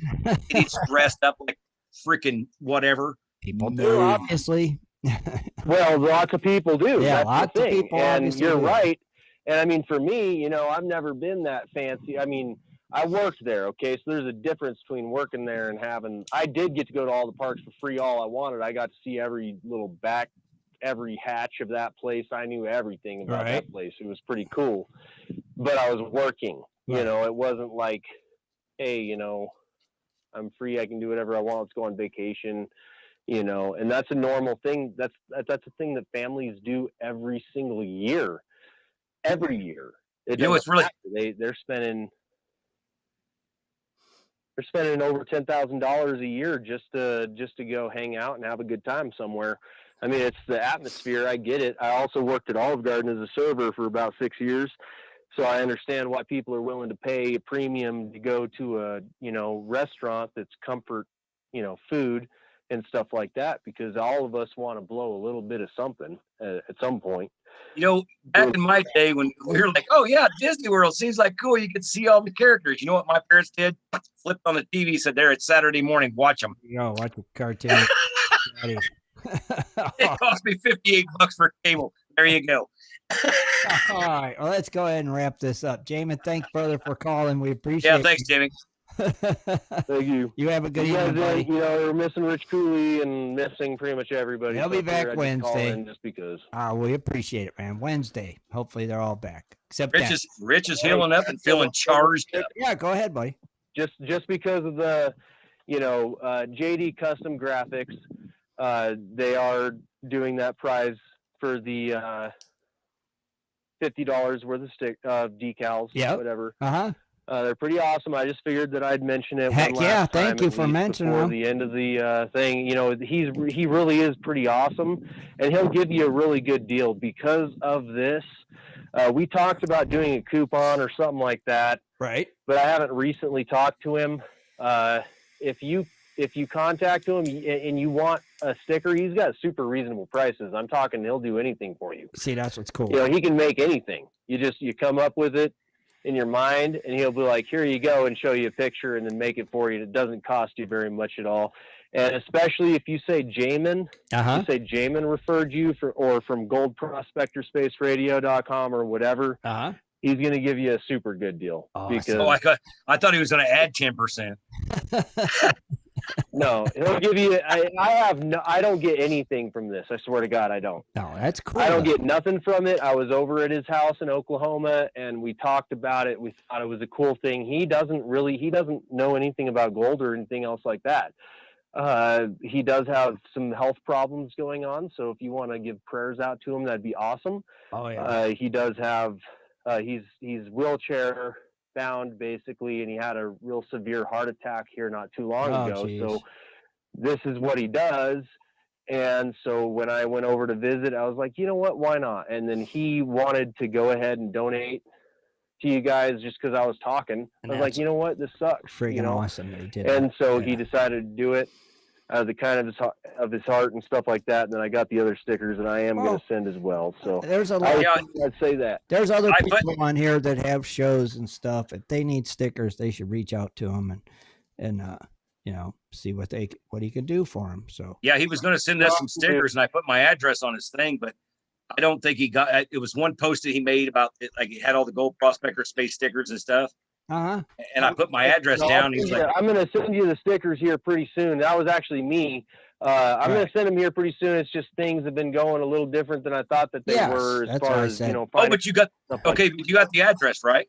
getting dressed up like freaking whatever? People do, obviously. Well, lots of people do. Yeah, that's lots of people. And you're right. And I mean, for me, I've never been that fancy. I mean, I worked there, okay? So there's a difference between working there and having... I did get to go to all the parks for free all I wanted. I got to see every hatch of that place. I knew everything about that place. It was pretty cool. But I was working. It wasn't like, hey, I'm free. I can do whatever I want. Let's go on vacation. And that's a normal thing. That's a thing that families do every single year. Every year. It's really... They're spending over $10,000 a year just to go hang out and have a good time somewhere. I mean, it's the atmosphere. I get it. I also worked at Olive Garden as a server for about 6 years, so I understand why people are willing to pay a premium to go to a restaurant that's comfort food and stuff like that, because all of us want to blow a little bit of something at some point. You know, back in my day when we were like, oh yeah, Disney World seems like cool. You could see all the characters. You know what my parents did? Flipped on the TV, said, there, it's Saturday morning. Watch them. Watch a cartoon. It cost me $58 for cable. There you go. All right. Well, let's go ahead and wrap this up. Jamin, thanks, brother, for calling. We appreciate it. Yeah, thanks, Jamie. Thank you. You have a good You evening, guys, buddy. we're missing Rich Cooley and missing pretty much everybody. They'll be back Wednesday. Just because. We appreciate it, man. Wednesday. Hopefully they're all back. Except Rich is healing up and feeling charged up. Yeah, go ahead, buddy. Just because of the, JD Custom Graphics, they are doing that prize for the $50 worth of decals, whatever. They're pretty awesome. I just figured that I'd mention it. Heck yeah, thank you for mentioning before them. the end of the thing. He really is pretty awesome, and he'll give you a really good deal because of this. We talked about doing a coupon or something like that, right? But I haven't recently talked to him. If you contact him and you want a sticker, he's got super reasonable prices. I'm talking, he'll do anything for you. See, that's what's cool. He can make anything. You come up with it in your mind, and he'll be like, here you go, and show you a picture and then make it for you. It doesn't cost you very much at all. And especially if you say Jamin, you say Jamin referred you from goldprospectorspaceradio.com or whatever, he's going to give you a super good deal. Because I thought he was going to add 10%. No, he'll give you. I don't get anything from this. I swear to God, I don't. No, that's cool. I don't get nothing from it. I was over at his house in Oklahoma, and we talked about it. We thought it was a cool thing. He doesn't know anything about gold or anything else like that. He does have some health problems going on, so if you want to give prayers out to him, that'd be awesome. Oh yeah. He does have. He's wheelchair bound basically, and he had a real severe heart attack here not too long ago. Geez. So this is what he does. And so when I went over to visit, I was like, you know what, why not? And then he wanted to go ahead and donate to you guys just because I was talking. I was like, you know what, this sucks. Freaking awesome that he did. And so he decided to do it out of the kind of his heart and stuff like that. And then I got the other stickers that I am going to send as well. So there's a lot. I'd say that there's other people on here that have shows and stuff. If they need stickers, they should reach out to him and see what he can do for them. So yeah, he was going to send us some stickers, and I put my address on his thing, but I don't think he got it. Was one post that he made about it, like he had all the Gold Prospector space stickers and stuff. And I put my address down. He's like, I'm going to send you the stickers here pretty soon. That was actually me. I'm going to send them here pretty soon. It's just things have been going a little different than I thought that they were as far as, but you got, you got the address, right?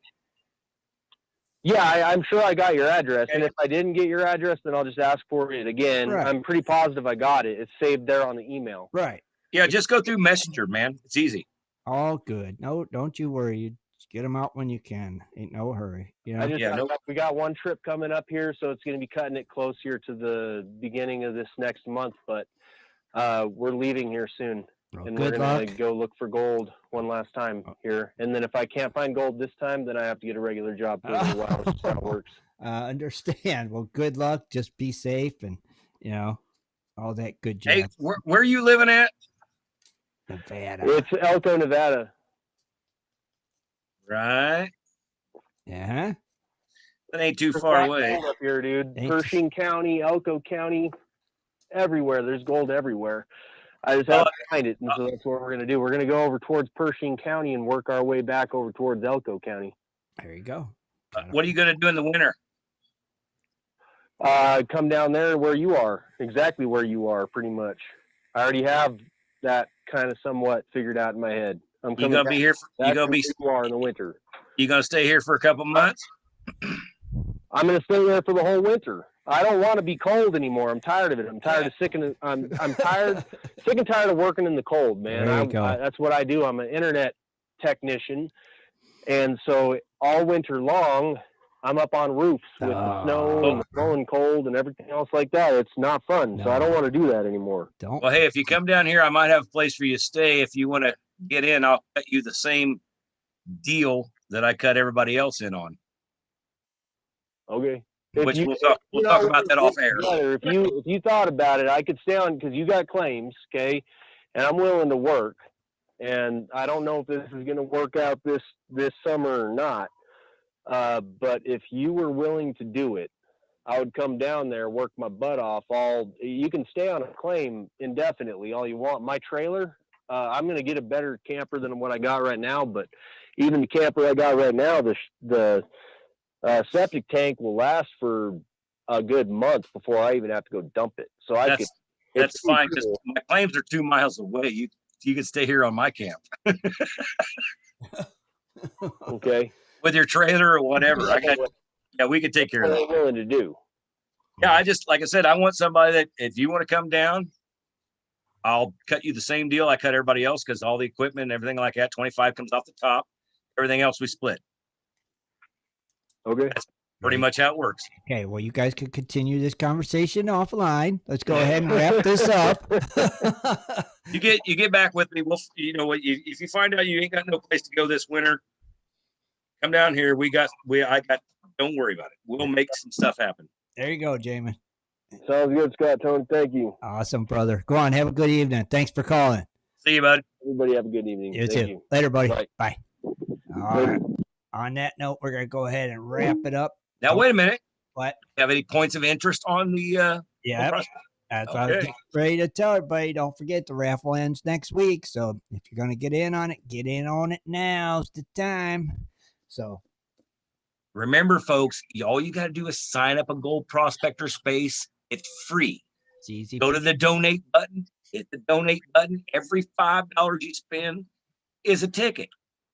Yeah, I'm sure I got your address. And if I didn't get your address, then I'll just ask for it again. Right. I'm pretty positive I got it. It's saved there on the email. Right. Yeah, just go through Messenger, man. It's easy. All good. No, don't you worry. You just get them out when you can. Ain't no hurry. We got one trip coming up here, so it's going to be cutting it close here to the beginning of this next month. But we're leaving here soon. And we're going to go look for gold one last time here. And then if I can't find gold this time, then I have to get a regular job for a little while. That's how it works. Understand. Well, good luck. Just be safe and, all that good jazz. Hey, where are you living at? Nevada. It's Elko, Nevada. Right. Yeah. That ain't too far away. Up here, dude. Pershing County, Elko County, everywhere. There's gold everywhere. I just have to find it, and so that's what we're going to do. We're going to go over towards Pershing County and work our way back over towards Elko County. There you go. What are you going to do in the winter? Come down there where you are, exactly where you are, pretty much. I already have that kind of somewhat figured out in my head. I'm you going to be here? You going to be? You are in the winter. You going to stay here for a couple months? I'm going to stay there for the whole winter. I don't want to be cold anymore. I'm tired of it. I'm tired of I'm tired, sick and tired of working in the cold, man. That's what I do. I'm an internet technician, and so all winter long, I'm up on roofs with the snow and the blowing cold and everything else like that. It's not fun, so I don't want to do that anymore. Well, hey, if you come down here, I might have a place for you to stay. If you want to get in, I'll cut you the same deal that I cut everybody else in on. Okay. Which we'll talk about that off air. If you thought about it, I could stay on because you got claims, okay, and I'm willing to work. And I don't know if this is going to work out this summer or not. But if you were willing to do it, I would come down there, work my butt off. You can stay on a claim indefinitely, all you want. My trailer, I'm going to get a better camper than what I got right now. But even the camper I got right now, the septic tank will last for a good month before I even have to go dump it. So that's fine because my claims are 2 miles away. You can stay here on my camp. Okay. With your trailer or whatever. We can take care of that. What I'm willing to do. Yeah, like I said, I want somebody that if you want to come down, I'll cut you the same deal I cut everybody else because all the equipment and everything like that, 25 comes off the top. Everything else we split. Okay. That's pretty much how it works. Okay, well, you guys can continue this conversation offline. Let's go ahead and wrap this up. You get back with me. We'll, if you find out you ain't got no place to go this winter, come down here. Don't worry about it. We'll make some stuff happen. There you go, Jamin. Sounds good, Scott. Tony, thank you. Awesome, brother. Go on. Have a good evening. Thanks for calling. See you, bud. Everybody have a good evening. You Thank too. you. Later, buddy. Bye. Bye. All right. On that note, we're going to go ahead and wrap it up. Now, wait a minute. What? Have any points of interest on the Yeah. Prospect? That's what I was getting ready to tell everybody. Don't forget the raffle ends next week. So if you're going to get in on it, now's the time. So remember, folks, all you got to do is sign up a Gold Prospector space. It's free. It's easy. Go to the donate button. Hit the donate button. Every $5 you spend is a ticket.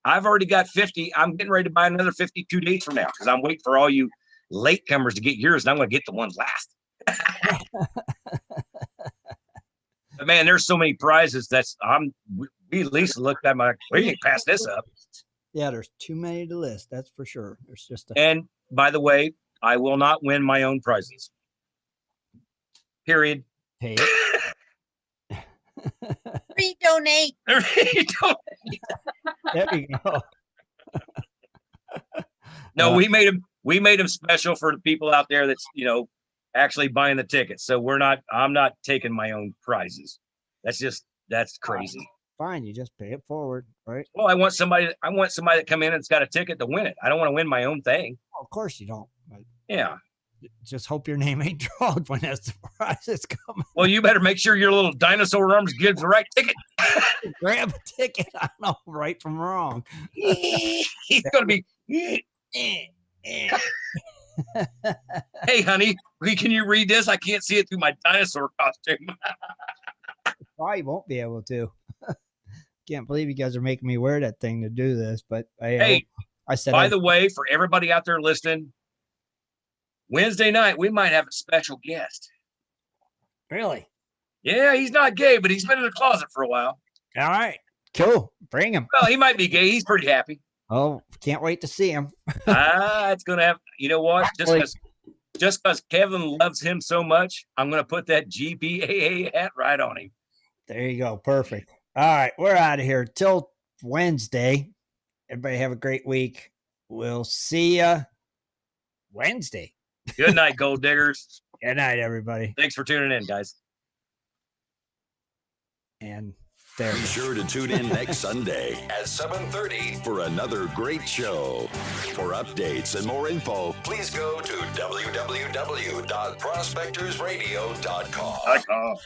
I've already got 50. I'm getting ready to buy another 52 days from now because I'm waiting for all you latecomers to get yours, and I'm going to get the ones last. But man, there's so many prizes. We at least looked at we can pass this up. Yeah, there's too many to list. That's for sure. There's just And by the way, I will not win my own prizes. Period. Hey. Redonate. There you go. No, we made them special for the people out there that's, actually buying the tickets. So I'm not taking my own prizes. That's crazy. Fine, you just pay it forward, right? Well, I want somebody to come in and's got a ticket to win it. I don't want to win my own thing. Oh, of course you don't. But yeah. Just hope your name ain't drawn when that surprise is coming. Well, you better make sure your little dinosaur arms gives the right ticket. Grab a ticket. I know right from wrong. He's going to be. Hey, honey, can you read this? I can't see it through my dinosaur costume. Probably won't be able to. Can't believe you guys are making me wear that thing to do this. But I said. By the way, for everybody out there listening, Wednesday night we might have a special guest. Really? Yeah, he's not gay, but he's been in the closet for a while. All right, cool. Bring him. Well, he might be gay. He's pretty happy. Oh, can't wait to see him. It's gonna have. You know what? Just because Kevin loves him so much, I'm gonna put that GPAA hat right on him. There you go. Perfect. All right, we're out of here till Wednesday. Everybody have a great week. We'll see you Wednesday. Good night, gold diggers. Good night, everybody. Thanks for tuning in, guys. And there. Be sure to tune in next Sunday at 7:30 for another great show. For updates and more info, please go to www.prospectorsradio.com.